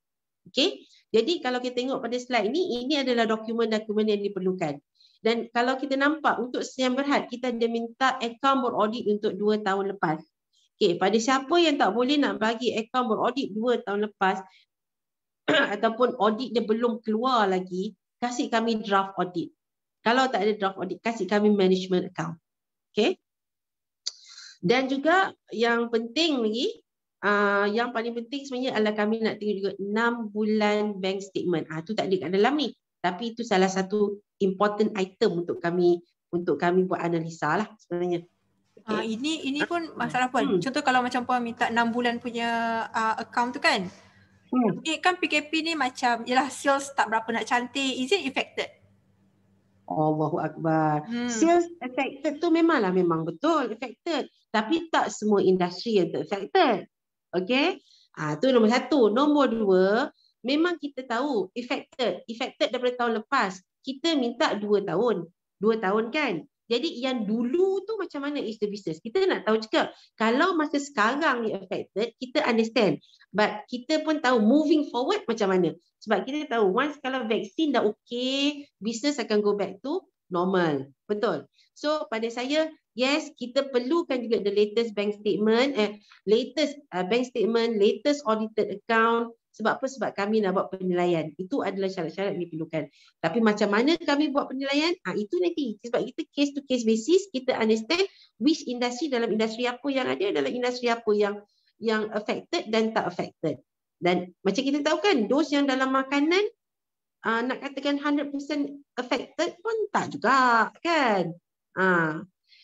Okey. Jadi kalau kita tengok pada slide ini adalah dokumen-dokumen yang diperlukan. Dan kalau kita nampak untuk senyum berhad, kita ada minta account beraudit untuk 2 tahun lepas. Okey, pada siapa yang tak boleh nak bagi account beraudit 2 tahun lepas ataupun audit dia belum keluar lagi, kasih kami draft audit. Kalau tak ada draft audit, kasih kami management account. Okey. Dan juga yang penting lagi, yang paling penting sebenarnya adalah kami nak tengok juga 6 bulan bank statement. Itu tak ada kat dalam ni. Tapi itu salah satu important item untuk kami buat analisa lah sebenarnya. Okay. Ini pun masalah Puan. Contoh kalau macam Puan minta 6 bulan punya account tu kan. Kan PKP ni macam yalah sales tak berapa nak cantik. Is it affected? Allahu Akbar. Sales affected tu memang betul affected. Tapi tak semua industri yang affected. Okay, tu nombor 1. Nombor 2, memang kita tahu affected daripada tahun lepas. kita minta 2 tahun. 2 tahun kan? Jadi yang dulu tu macam mana is the business? Kita nak tahu juga. Kalau masa sekarang ni affected, kita understand. But kita pun tahu moving forward macam mana. Sebab kita tahu once kalau vaksin dah okay, business akan go back to normal. Betul? So pada saya, yes, kita perlukan juga the latest bank statement, bank statement, latest audited account. Sebab apa? Sebab kami nak buat penilaian. Itu adalah syarat-syarat yang diperlukan. Tapi macam mana kami buat penilaian? Itu nanti. Sebab kita case to case basis, kita understand which industri, dalam industri apa yang ada, dalam industri apa yang affected dan tak affected. Dan macam kita tahu kan, dos yang dalam makanan, nak katakan 100% affected pun tak juga kan.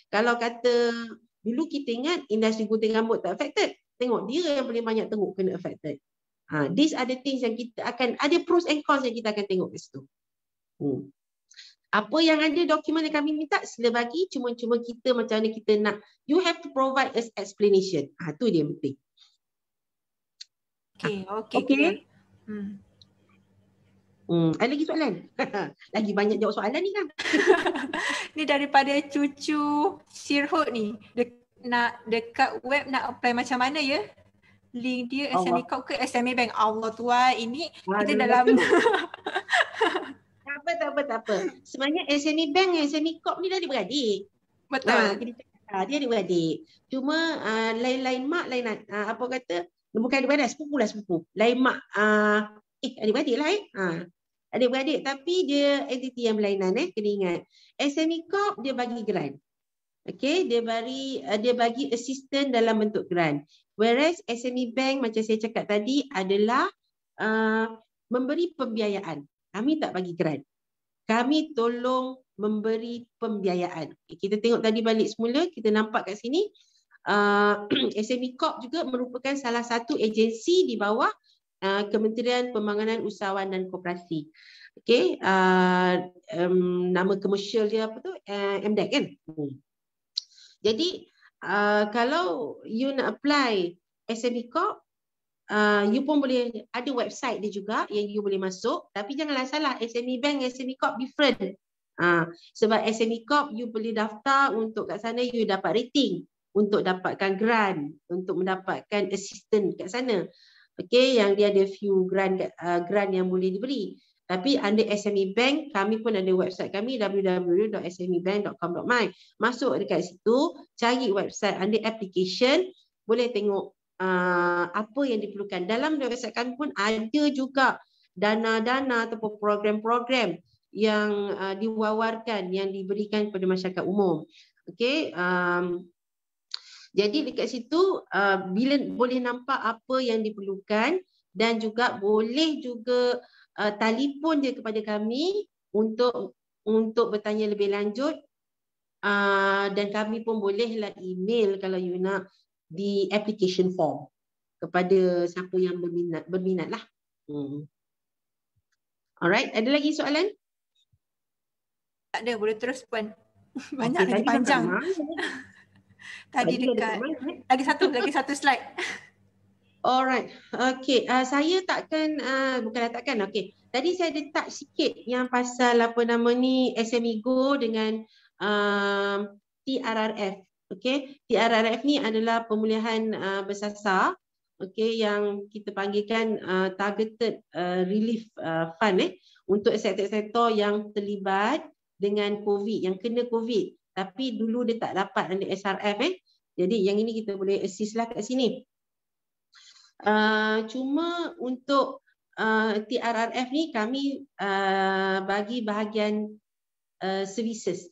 Kalau kata dulu kita ingat industri gunting rambut tak affected, tengok dia yang paling banyak teruk kena affected. These are the things yang kita akan, ada pros and cons yang kita akan tengok kat situ. Apa yang ada dokumen yang kami minta, sila bagi, cuma kita macam mana kita nak, you have to provide us explanation. Tu dia yang penting. Okay. Ada lagi soalan? Lagi banyak jawab soalan ni kan? Ni daripada cucu Sirhut ni. Dekat web nak apply macam mana ya? Link dia SME Corp ke SME Bank? Allah Tuhan, ini kita dalam tak apa. Sebenarnya SME Bank dan SME Corp ni dah adik-beradik. Betul. Dia adik-beradik. Cuma lain-lain mak, lain apa kata, bukan adik-beradik, sepupu. Lain mak adik-beradik lah adik-beradik tapi dia entiti yang berlainan kena ingat. SME Corp dia bagi grant. Okay, dia bagi assistant dalam bentuk grant. Whereas SME Bank macam saya cakap tadi adalah memberi pembiayaan. Kami tak bagi grant. Kami tolong memberi pembiayaan. Kita tengok tadi balik semula, kita nampak kat sini SME Corp juga merupakan salah satu agensi di bawah Kementerian Pembangunan Usahawan dan Koperasi. Okay, nama komersial dia apa tu? MDEC kan? Jadi kalau you nak apply SME Corp, you pun boleh, ada website dia juga yang you boleh masuk. Tapi janganlah salah, SME Bank, SME Corp different. Sebab SME Corp you boleh daftar untuk kat sana you dapat rating, untuk dapatkan grant, untuk mendapatkan assistant kat sana. Okay, yang dia ada few grant yang boleh diberi. Tapi under SME Bank, kami pun ada website kami www.smebank.com.my. Masuk dekat situ, cari website under application, boleh tengok apa yang diperlukan. Dalam website kami pun ada juga dana-dana ataupun program-program yang diwawarkan, yang diberikan kepada masyarakat umum. Okay, jadi dekat situ bila boleh nampak apa yang diperlukan dan juga boleh juga telefon dia kepada kami untuk bertanya lebih lanjut, dan kami pun bolehlah email kalau you nak di application form kepada siapa yang berminat lah. Alright, ada lagi soalan? Tak ada, boleh terus Puan. Banyak lagi panjang. Tadi dekat lagi satu slide. Alright, okay. Saya bukanlah takkan. Okay. Tadi saya ada touch sikit yang pasal apa nama ni SME Go dengan TRRF. Okay, TRRF ni adalah pemulihan bersasar. Okay, yang kita panggilkan targeted relief fund untuk sektor-sektor yang terlibat dengan COVID, yang kena COVID. Tapi dulu dia tak dapat under SRF. Jadi yang ini kita boleh assist lah kat sini. Cuma untuk TRRF ni kami bagi bahagian services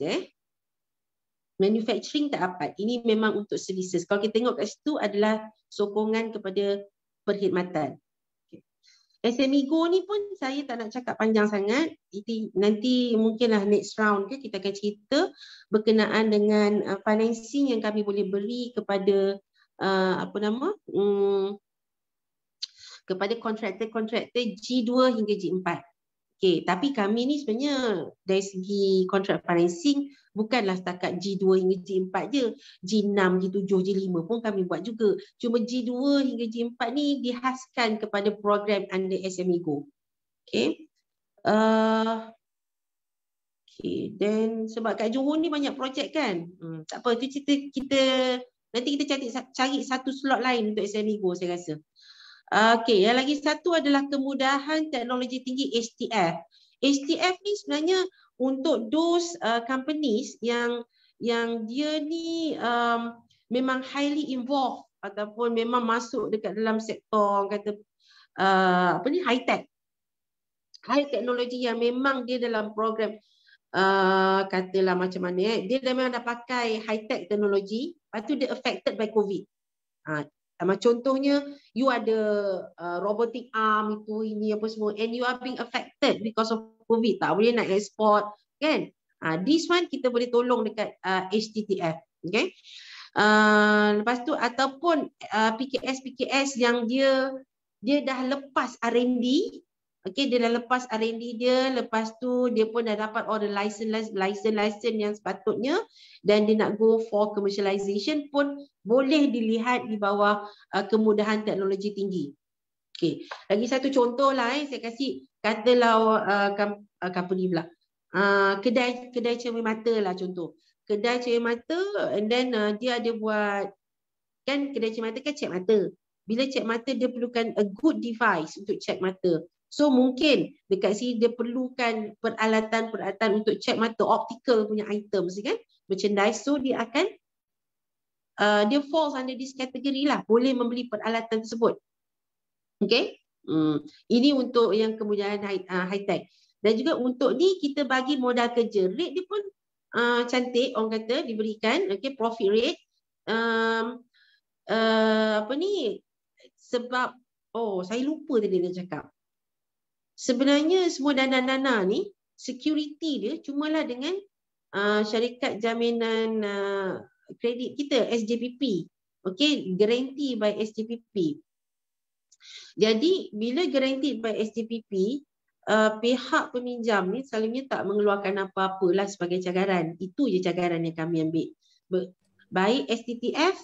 manufacturing tak dapat. Ini memang untuk services. Kalau kita tengok kat situ adalah sokongan kepada perkhidmatan. SME Go ni pun saya tak nak cakap panjang sangat. Nanti mungkinlah next round kita akan cerita berkenaan dengan financing yang kami boleh beri kepada kepada kontraktor-kontraktor G2 hingga G4. Okay, tapi kami ni sebenarnya dari segi kontrak financing bukanlah setakat G2 hingga G4 je. G6, G7, G5 pun kami buat juga. Cuma G2 hingga G4 ni dihaskan kepada program under SME Go. Okay. Okay. Dan sebab kat Johor ni banyak projek kan. Tak apa, tu cerita kita nanti kita cari satu slot lain untuk SME Go saya rasa. Okay, yang lagi satu adalah kemudahan teknologi tinggi HTF. HTF ni sebenarnya untuk those companies yang dia ni memang highly involved ataupun memang masuk dekat dalam sektor kata high tech. High teknologi yang memang dia dalam program katalah macam mana dia memang dah pakai high tech teknologi, lepas tu dia affected by COVID. Contohnya you ada robotic arm itu ini apa semua and you are being affected because of COVID, tak boleh nak export kan. This one kita boleh tolong dekat HTTF. Okay. Lepas tu ataupun PKS yang dia dah lepas R&D. Okay, dia dah lepas R&D dia, lepas tu dia pun dah dapat all the license yang sepatutnya dan dia nak go for commercialization pun boleh dilihat di bawah kemudahan teknologi tinggi. Okay, lagi satu contoh lah saya kasih, katalah company pula. Kedai cermin mata lah contoh. Kedai cermin mata and then dia ada buat, kan kedai cermin mata kan cek mata. Bila cek mata dia perlukan a good device untuk cek mata. So mungkin dekat sini dia perlukan peralatan untuk cek mata, optical punya items kan, merchandise. So dia akan dia falls under this category lah, boleh membeli peralatan tersebut. Okay, ini untuk yang kemudahan high tech. Dan juga untuk ni kita bagi modal kerja, rate dia pun cantik orang kata diberikan. Okay, profit rate sebab saya lupa tadi nak cakap. Sebenarnya semua dana-dana ni security dia cumalah dengan syarikat jaminan kredit kita SJPP. Okey, guarantee by SJPP. Jadi bila guarantee by SJPP, pihak peminjam ni selalunya tak mengeluarkan apa-apalah sebagai cagaran. Itu je cagaran yang kami ambil. Baik STTF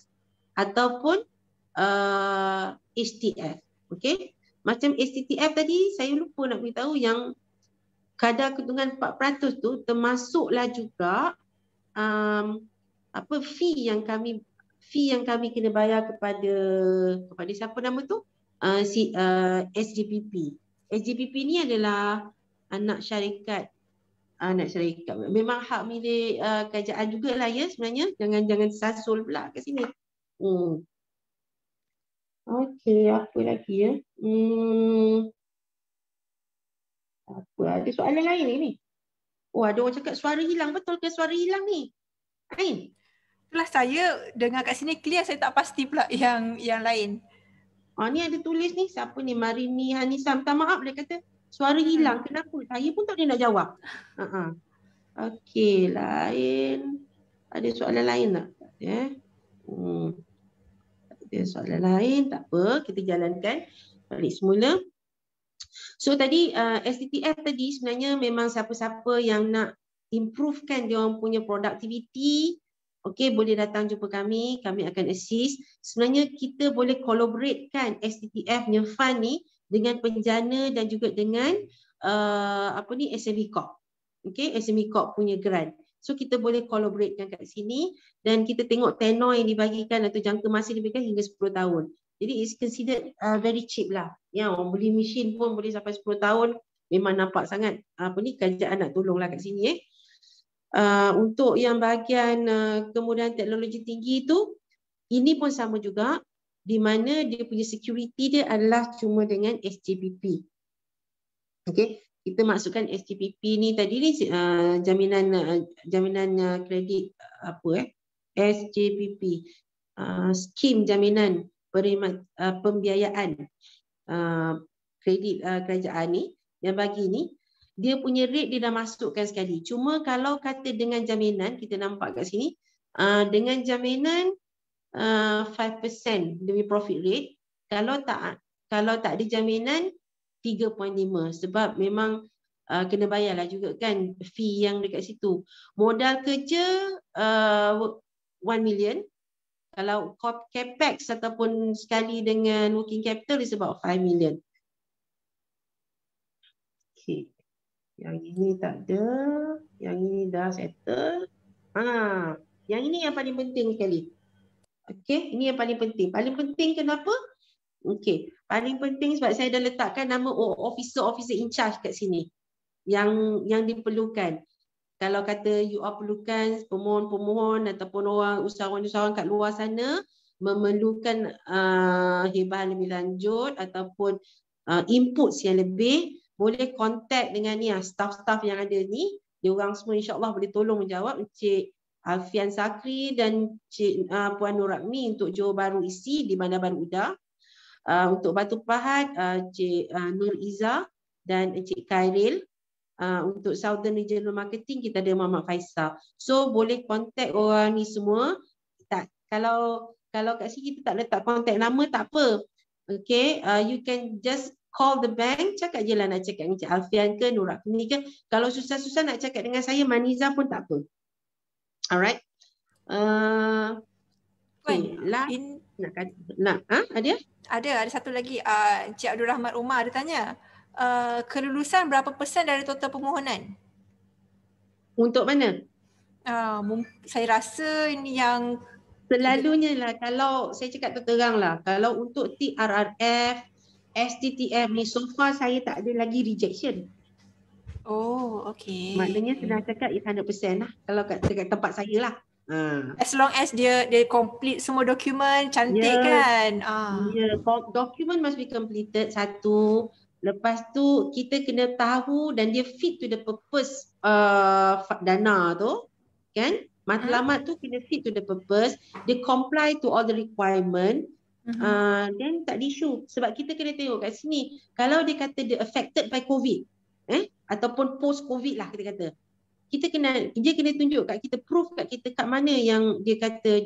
ataupun HTF. Okey. Macam STTF tadi, saya lupa nak beritahu yang kadar keuntungan 4% tu termasuklah juga fee yang kami kena bayar kepada siapa nama tu? SJPP. SJPP ni adalah anak syarikat. Memang hak milik kerajaan jugalah ya sebenarnya. Jangan sasul pula kat sini. Okey, apa lagi ya? Ada soalan lain ni? Ada orang cakap suara hilang. Betul ke suara hilang ni? Ain? Itulah saya dengar kat sini clear, saya tak pasti pula yang lain. Ni ada tulis ni, siapa ni? Marini Hanisa. Minta maaf, dia kata suara hilang. Kenapa? Saya pun tak boleh nak jawab. Okey, lain. Ada soalan lain tak? Ada soalan lain, tak apa, kita jalankan balik semula. So tadi STTF tadi sebenarnya memang siapa-siapa yang nak improvekan dia orang punya productivity, okey, boleh datang jumpa kami akan assist. Sebenarnya kita boleh collaboratekan STTF punya fund ni dengan penjana dan juga dengan SME Corp. Okey, SME Corp punya grant. So kita boleh collaboratekan kat sini dan kita tengok tenor yang dibagikan atau jangka masa diberikan hingga 10 tahun. Jadi it's considered very cheap lah. Ya, orang beli mesin pun boleh sampai 10 tahun. Memang nampak sangat kerajaan nak tolonglah kat sini. Untuk yang bahagian kemudahan teknologi tinggi tu, ini pun sama juga, di mana dia punya security dia adalah cuma dengan SJPP. Okey. Kita masukkan SJPP ni tadi ni jaminan kredit SJPP, skim jaminan pembiayaan kredit kerajaan ni yang bagi ni, dia punya rate dia dah masukkan sekali. Cuma kalau kata dengan jaminan, kita nampak kat sini, dengan jaminan 5% demi profit rate, kalau tak ada jaminan 3.5 sebab memang kena bayarlah juga kan fee yang dekat situ. Modal kerja 1 million. Kalau capex ataupun sekali dengan working capital is about 5 million. Okay. Yang ini tak ada. Yang ini dah settle. Yang ini yang paling penting sekali. Okey, ini yang paling penting. Paling penting kenapa? Okey, paling penting sebab saya dah letakkan nama officer in charge kat sini. Yang diperlukan. Kalau kata you all perlukan pemohon-pemohon ataupun orang usahawan-usahawan kat luar sana memerlukan hibahan lebih lanjut ataupun inputs yang lebih, boleh contact dengan ni staff-staff yang ada ni. Dia orang semua insya-Allah boleh tolong menjawab. Encik Alfian Sakri dan Cik Puan Nur Rahmi untuk Johor Bahru Isi di Bandar Baru Uda. Untuk Batu Pahat Cik Nur Iza dan Encik Khairil. Untuk Southern Regional Marketing kita ada Muhammad Faisal. So boleh contact orang ni semua. Kalau kat sini kita tak letak contact nama tak apa. Okay, you can just call the bank, cakap je lah nak cakap dengan Encik Alfian ke Nur Rahmi ke. Kalau susah-susah nak cakap dengan saya Maniza pun tak apa. Alright. Okay, ada? Ada satu lagi. Encik Abdul Rahmat Umar dia tanya, kelulusan berapa persen dari total permohonan? Untuk mana? Saya rasa ini yang selalunya lah, kalau saya cakap terang lah, kalau untuk TRRF, STTF ni so far saya tak ada lagi rejection. Oh, okay. Maknanya senang cakap 100% lah kalau kat tempat saya lah. As long as dia complete semua dokumen cantik kan. Document must be completed satu. Lepas tu kita kena tahu dan dia fit to the purpose dana tu, kan? Matlamat tu kena fit to the purpose, dia comply to all the requirement. Then tak ada isu. Sebab kita kena tengok kat sini, kalau dia kata dia affected by COVID, ataupun post COVID lah kita kata, dia kena tunjuk kat kita, proof kat kita kat mana yang dia kata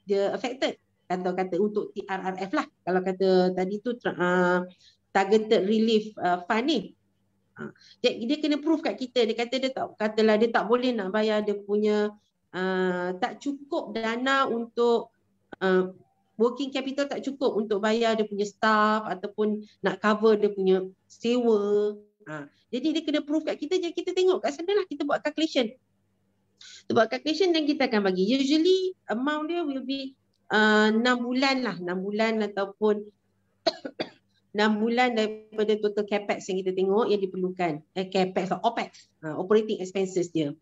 dia affected. Atau kata untuk TRRF lah, kalau kata tadi tu targeted relief fund ni. Dia kena proof kat kita. Dia kata dia tak boleh nak bayar dia punya tak cukup dana untuk working capital, tak cukup untuk bayar dia punya staff ataupun nak cover dia punya sewa. Jadi dia kena proof kat kita je, kita tengok kat sana lah, kita buat calculation. Kita buat calculation dan kita akan bagi. Usually amount dia will be 6 bulan lah, 6 bulan ataupun 6 bulan daripada total capex yang kita tengok yang diperlukan. Capex atau OPEX, operating expenses dia.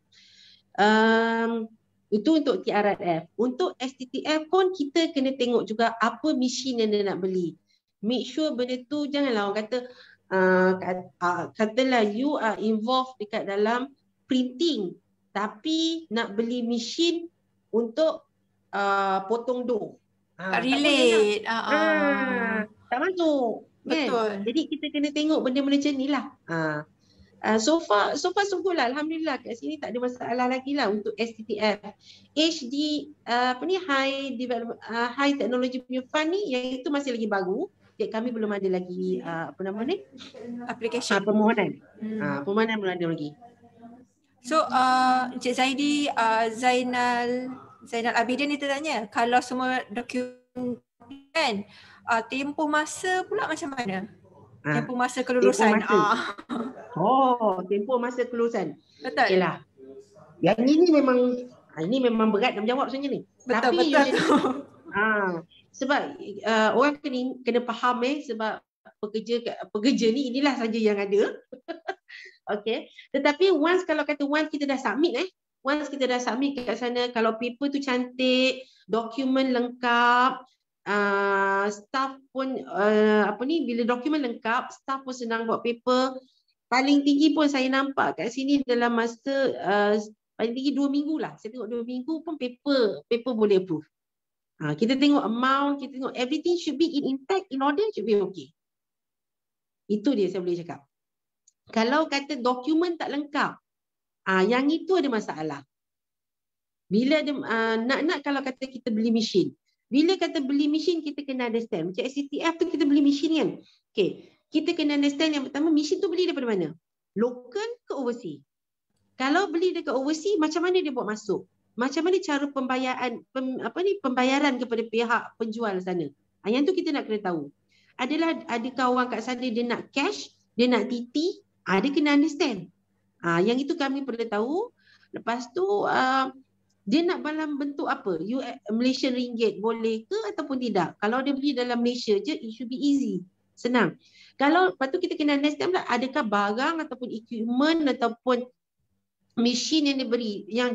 Itu untuk TRRF. Untuk STTF pun kita kena tengok juga apa mesin yang dia nak beli. Make sure benda tu janganlah orang kata katalah you are involved dekat dalam printing tapi nak beli mesin untuk potong dough. Relate. Tak masuk. Betul. Kan? Jadi kita kena tengok benda-benda macam ni lah. So far sungguh lah, alhamdulillah kat sini tak ada masalah lagi lah untuk STTF. HD high technology punya fund ni, yang itu masih lagi baru. Kami belum ada lagi application permohonan. Permohonan belum ada lagi. So Encik Zaidi, Zainal Abidin ni tertanya, kalau semua dokumen kan, tempoh masa pula macam mana? Tempoh masa kelulusan. Tempoh masa kelulusan. Betul. Okeylah. Yang ini memang berat nak menjawab sebenarnya ni. Betul. Sebab orang kena faham sebab pekerja ni inilah saja yang ada. Okey. Tetapi once kita dah submit kita dah submit kat sana, kalau paper tu cantik, dokumen lengkap, staff pun bila dokumen lengkap, staff pun senang buat paper. Paling tinggi pun saya nampak kat sini dalam masa paling tinggi 2 minggu lah. Saya tengok 2 minggu pun paper boleh approve. Kita tengok amount, kita tengok everything should be in intact, in order, should be okay. Itu dia saya boleh cakap. Kalau kata dokumen tak lengkap, yang itu ada masalah. Bila ada nak kalau kata kita beli mesin. Bila kata beli mesin, kita kena understand. Macam STTF tu kita beli mesin kan. Okay. Kita kena understand yang pertama, mesin tu beli daripada mana? Local ke overseas? Kalau beli dekat overseas, macam mana dia buat masuk? Macam mana cara pembayaran kepada pihak penjual sana? Yang tu kita nak kena tahu. Adakah orang kat sana dia nak cash, dia nak TT, dia kena understand. Yang itu kami perlu tahu. Lepas tu dia nak dalam bentuk apa? Malaysian ringgit boleh ke ataupun tidak? Kalau dia beli dalam Malaysia je, it should be easy. Senang. Kalau lepas tu kita kena understand pula, adakah barang ataupun equipment ataupun mesin yang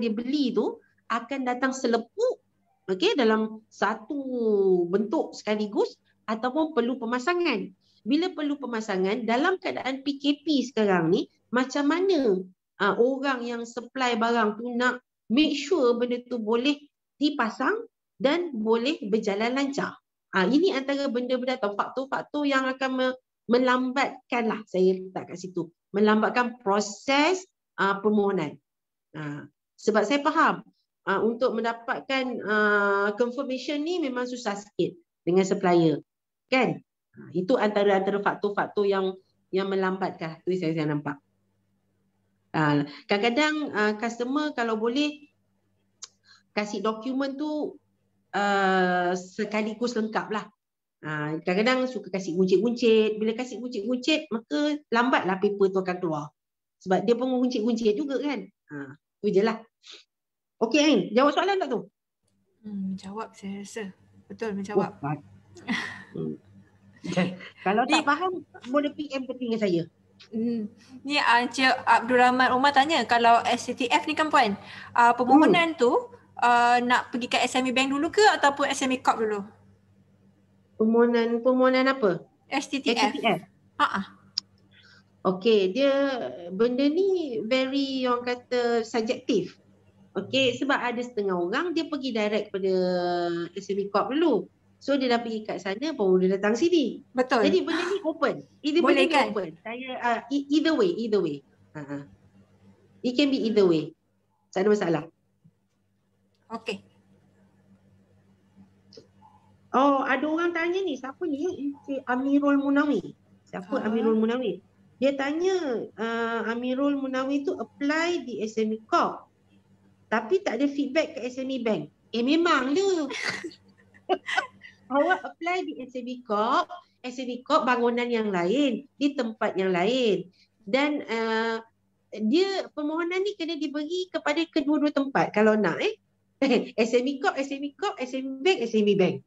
dia beli tu akan datang selepuk, okey, dalam satu bentuk sekaligus ataupun perlu pemasangan. Bila perlu pemasangan, dalam keadaan PKP sekarang ni, macam mana orang yang supply barang tu nak make sure benda tu boleh dipasang dan boleh berjalan lancar. Ini antara benda-benda atau faktor-faktor yang akan melambatkan lah, saya letak kat situ. Melambatkan proses permohonan. Sebab saya faham untuk mendapatkan confirmation ni memang susah sikit dengan supplier. Kan? Itu antara faktor-faktor yang melambatkan. Itu saya nampak. Kadang-kadang customer kalau boleh kasih dokumen tu sekaligus lengkap lah. Kadang-kadang suka kasih guncit-guncit. Bila kasih guncit-guncit, maka lambatlah paper tu akan keluar. Sebab dia pun guncit-guncit juga kan. Itu je lah. Okey Ain, jawab soalan tak tu? Jawab saya rasa. Betul menjawab. Kalau tak faham, boleh PM ke dengan saya. Ni Encik Abdul Rahman Umar tanya, kalau SCTF ni kan Puan, permohonan tu nak pergi ke SME Bank dulu ke ataupun SME Corp dulu? Permohonan apa? STTF. Okey, dia benda ni very orang kata subjektif. Okey, sebab ada setengah orang dia pergi direct pada SME Corp dulu. So dia dah pergi kat sana baru dia datang sini. Betul. Jadi benda ni open. Boleh kan? Open. Saya either way. It can be either way. Tak ada masalah. Okey. Oh, ada orang tanya ni, siapa ni? Encik Amirul Munawi. Siapa Amirul Munawi? Dia tanya Amirul Munawi tu apply di SME Corp. Tapi tak ada feedback ke SME Bank. Memang dia. Awak apply di SME Corp bangunan yang lain, di tempat yang lain. Dan dia permohonan ni kena diberi kepada kedua-dua tempat kalau nak SME Corp, SME Bank.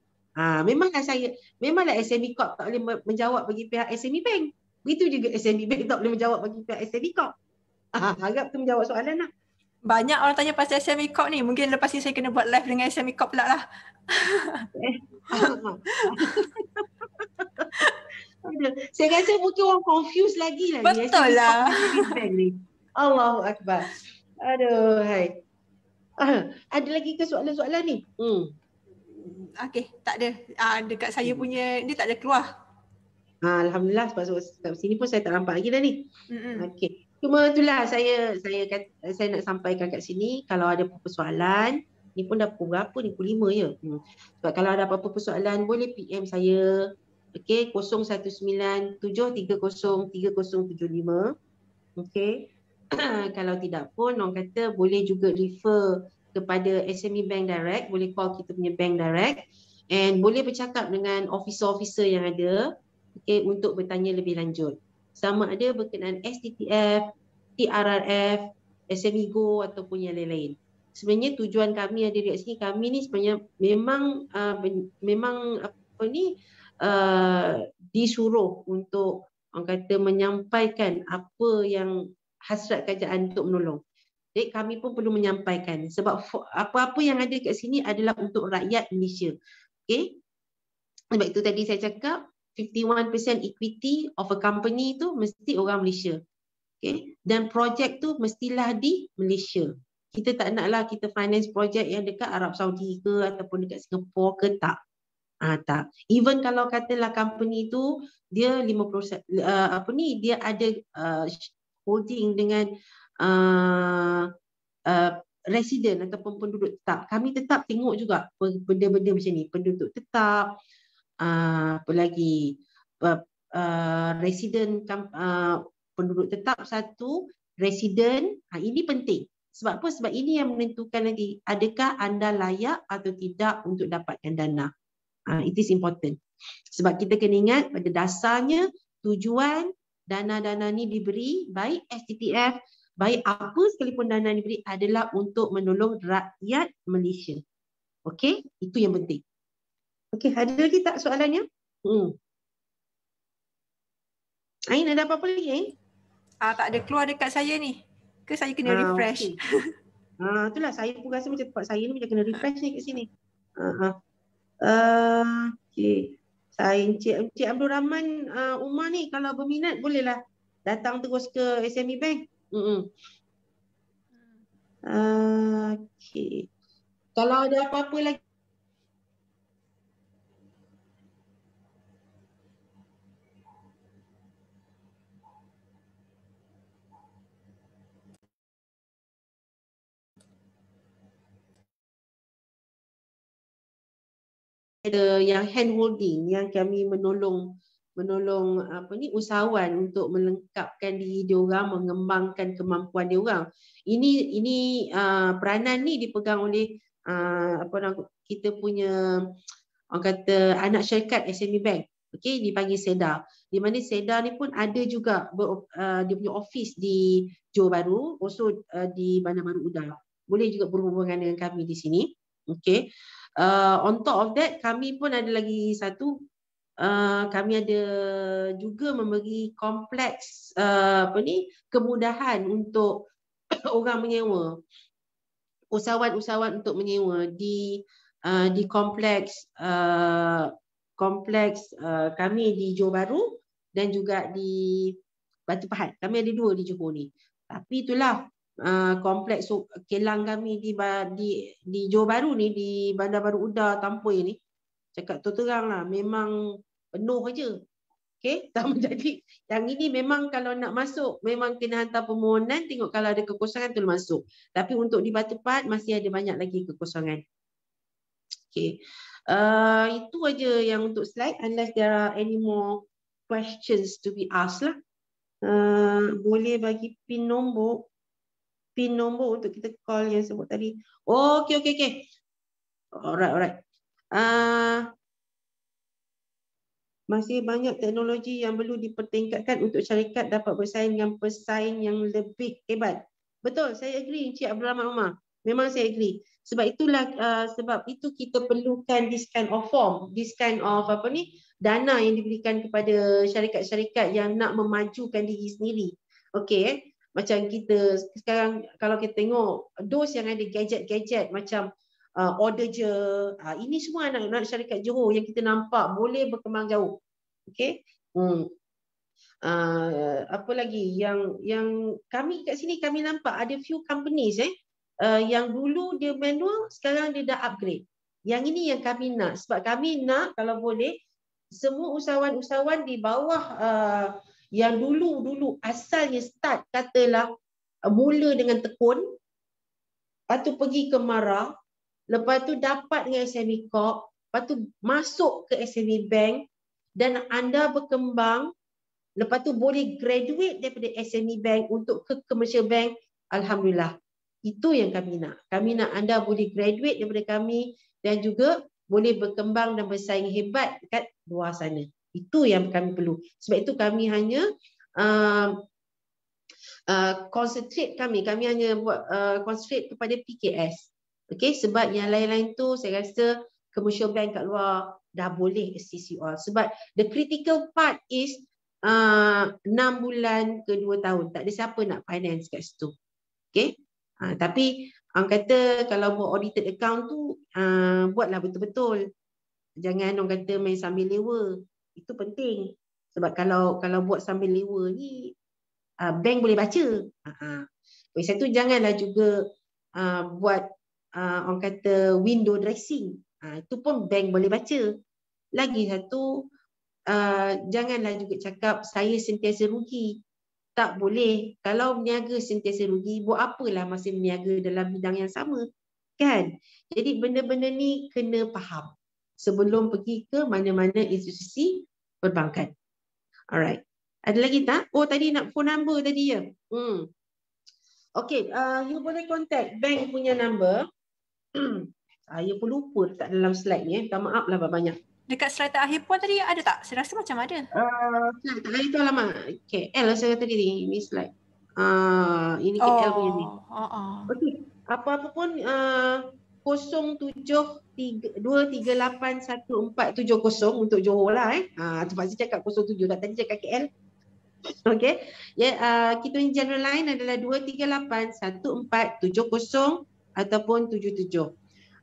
Memanglah SME Corp tak boleh menjawab bagi pihak SME Bank. Begitu juga SME Bank tak boleh menjawab bagi pihak SME Corp. Harap tu menjawab soalan lah. Banyak orang tanya pasal SME Corp ni. Mungkin lepas ni saya kena buat live dengan SME Corp pula lah. Saya rasa mungkin orang confused lagi lah. Betul lah. Allahu Akbar. Aduh, hai. Ada lagi ke soalan-soalan ni? Okey, tak ada. Dekat saya punya, dia tak ada keluar. Alhamdulillah, sebab sini pun saya tak nampak lagi dah ni. Okey. Cuma itulah saya nak sampaikan kat sini, kalau ada apa-apa soalan, ni pun dah pukul berapa ni? Pukul 5 je. Sebab kalau ada apa-apa soalan, boleh PM saya. Okey, 0197303075. Okey. Kalau tidak pun, orang kata boleh juga refer kepada SME Bank Direct, boleh call kita punya Bank Direct and boleh bercakap dengan officer-officer yang ada, okey, untuk bertanya lebih lanjut. Sama ada berkenaan STTF, TRRF, SME Go ataupun yang lain-lain. Sebenarnya tujuan kami ada di sini, kami ni sebenarnya memang disuruh untuk orang kata menyampaikan apa yang hasrat kerajaan untuk menolong. Jadi kami pun perlu menyampaikan sebab apa-apa yang ada kat sini adalah untuk rakyat Malaysia. Okey. Sebab itu tadi saya cakap 51% equity of a company tu mesti orang Malaysia. Okay? Dan projek tu mestilah di Malaysia. Kita tak naklah kita finance projek yang dekat Arab Saudi ke ataupun dekat Singapura ke, tak. Tak. Even kalau katalah company tu dia 50% dia ada holding dengan resident ataupun penduduk tetap. Kami tetap tengok juga benda-benda macam ni, penduduk tetap, apa lagi, resident, penduduk tetap satu, resident, ini penting. Sebab apa? Sebab ini yang menentukan nanti adakah anda layak atau tidak untuk dapatkan dana. It is important. Sebab kita kena ingat pada dasarnya tujuan dana-dana ni diberi baik STTF baik apa sekalipun dana yang diberi adalah untuk menolong rakyat Malaysia. Okey, itu yang penting. Okey, ada lagi tak soalannya? Ain, ada apa-apa lagi, Ain? Tak ada keluar dekat saya ni. Ke saya kena refresh? Okay. Itulah saya pun rasa macam tempat saya ni macam kena refresh ni kat sini. Okay. Saya Encik Abdul Rahman Umar ni kalau berminat bolehlah datang terus ke SME Bank. Okay. Kalau ada apa-apa lagi ada yang hand holding, yang kami menolong usahawan untuk melengkapkan diri dia orang, mengembangkan kemampuan dia orang. Ini peranan ni dipegang oleh kita punya orang kata anak syarikat SME Bank. Okey, dipanggil SEDA. Di mana SEDA ni pun ada juga dia punya office di Johor Bahru, also di Bandar Baru Udang. Boleh juga berhubungan dengan kami di sini. Okey. On top of that, kami pun ada lagi satu, kami ada juga memberi kompleks kemudahan untuk orang menyewa, usahawan-usahawan untuk menyewa di kompleks kami di Johor Bahru dan juga di Batu Pahat. Kami ada 2 di Johor ni. Tapi itulah kompleks kelang kami di Johor Bahru ni, di Bandar Baru Udang, Tampoi ni, cakap terang lah, memang penuh aja. Okey, jadi yang ini memang kalau nak masuk memang kena hantar permohonan, tengok kalau ada kekosongan tu masuk. Tapi untuk di Batu Pahat masih ada banyak lagi kekosongan. Okey. Itu aja yang untuk slide, unless there are any more questions to be asked lah. Boleh bagi pin nombor untuk kita call yang sebut tadi. Oh, okey. Alright. Masih banyak teknologi yang perlu dipertingkatkan untuk syarikat dapat bersaing dengan pesaing yang lebih hebat. Betul, saya agree Encik Abdul Rahman Umar. Memang saya agree. Sebab itu kita perlukan this kind of form, this kind of dana yang diberikan kepada syarikat-syarikat yang nak memajukan diri sendiri. Okey, macam kita sekarang kalau kita tengok those yang ada gadget-gadget macam order je, ini semua anak-anak syarikat Johor yang kita nampak boleh berkembang jauh. Okey. Apa lagi yang kami kat sini kami nampak ada few companies yang dulu dia manual, sekarang dia dah upgrade. Yang ini yang kami nak, sebab kami nak kalau boleh semua usahawan-usahawan di bawah yang dulu asalnya start katalah mula dengan tekun, lepas tu pergi ke Mara, lepas tu dapat dengan SME Corp, lepas tu masuk ke SME Bank dan anda berkembang, lepas tu boleh graduate daripada SME Bank untuk ke Commercial Bank. Alhamdulillah. Itu yang kami nak. Kami nak anda boleh graduate daripada kami dan juga boleh berkembang dan bersaing hebat dekat luar sana. Itu yang kami perlu. Sebab itu kami hanya concentrate kami hanya buat concentrate kepada PKS. Okey, sebab yang lain-lain tu saya rasa Commercial Bank kat luar dah boleh assist you all. Sebab the critical part is 6 bulan ke 2 tahun. Tak ada siapa nak finance kat situ. Okey. Tapi orang kata kalau buat audited account tu buatlah betul-betul. Jangan orang kata main sambil lewa. Itu penting. Sebab kalau buat sambil lewa ni bank boleh baca. Satu janganlah juga buat orang kata window dressing. Itu pun bank boleh baca. Lagi satu, janganlah juga cakap saya sentiasa rugi. Tak boleh. Kalau berniaga sentiasa rugi, buat apalah masih berniaga dalam bidang yang sama. Kan? Jadi benda-benda ni kena faham sebelum pergi ke mana-mana institusi perbankan. Alright. Ada lagi tak? Oh, tadi nak phone number tadi ya? Okay, you boleh contact bank punya number. Saya pun lupa letak dalam slide ni. Minta maaf lah banyak. Dekat slide terakhir pun tadi ada tak? Saya rasa macam ada. Slide terakhir tu alamak KL lah saya tadi ni slide. Ini KL punya ni. Okey. Apa-apa pun 0732381470 untuk Johor lah terpaksa cakap 07 dah tadi cakap KL. Okey. Kita punya general line adalah 2381470 ataupun 77.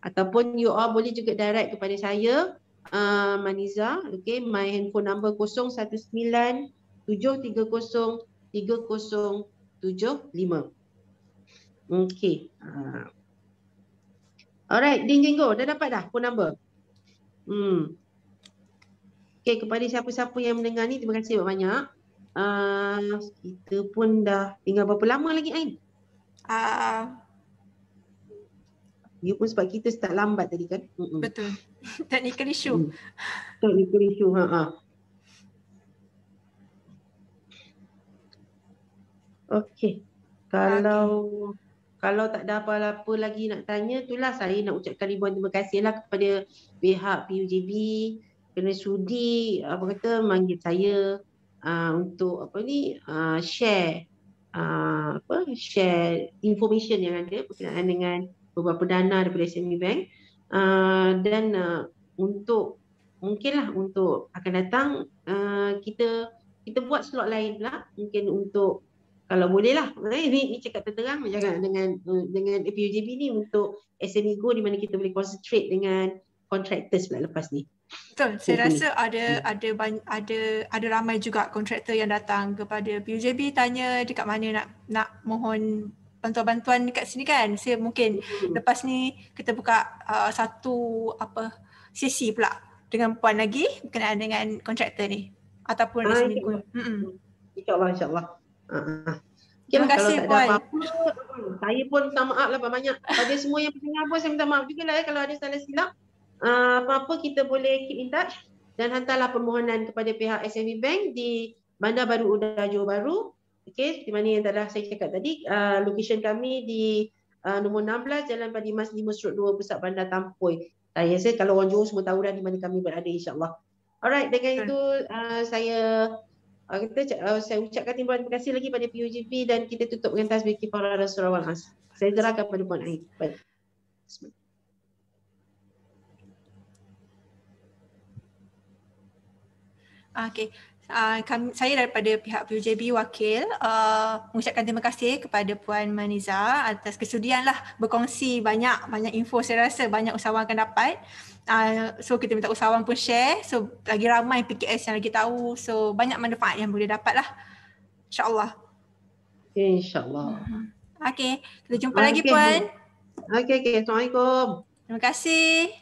Ataupun you all boleh juga direct kepada saya Maniza. Okey, my handphone number 0197303075. Okey. Alright, Din Jenggo, dah dapat dah phone number? Okey, kepada siapa-siapa yang mendengar ni, terima kasih banyak. Kita pun dah tinggal berapa lama lagi, Ain? You pun sebab kita start lambat tadi kan? Betul. Technical issue. Technical issue, Okey. Kalau tak ada apa-apa lagi nak tanya, itulah saya nak ucapkan ribuan terima kasihlah kepada pihak PUJB kerana sudi manggil saya untuk share share information yang ada berkenaan dengan beberapa dana daripada SME Bank dan untuk mungkinlah untuk akan datang kita buat slot lain pula mungkin untuk kalau boleh lah ini cakap terang dengan PUJB ni untuk SME Go di mana kita boleh concentrate dengan contractors pula lepas ni. Betul, saya rasa ada ramai juga kontraktor yang datang kepada PUJB tanya dekat mana nak mohon bantuan-bantuan dekat sini kan. Saya mungkin lepas ni kita buka satu sesi pula dengan Puan lagi berkenaan dengan kontraktor ni ataupun SME Go. InsyaAllah. Terima kasih Puan. Saya pun minta maaf lah banyak pada semua yang pendengar pun saya minta maaf juga lah kalau ada salah silap. Apa-apa kita boleh keep in touch dan hantarlah permohonan kepada pihak SME Bank di Bandar Baru Uda Johor Bahru. Okey, di mana yang telah saya cakap tadi, location kami di nombor 16 Jalan Padi Mas 5/2 Pusat Bandar Tampoi. Saya rasa kalau orang Johor semua tahu dah di mana kami berada insya-Allah. Alright, dengan itu saya ucapkan terima kasih lagi pada PUJB dan kita tutup dengan tasbih kifarah Rasulullah SAW. Saya serahkan pada Puan Ain. Baik. Okey. Saya daripada pihak PUJB wakil mengucapkan terima kasih kepada Puan Maniza atas kesudianlah berkongsi banyak info. Saya rasa banyak usahawan akan dapat. So kita minta usahawan pun share. So lagi ramai PKS yang lagi tahu. So banyak manfaat yang boleh dapat lah. InsyaAllah. InsyaAllah. Okey. Kita jumpa lagi Puan. Okey. Assalamualaikum. Terima kasih.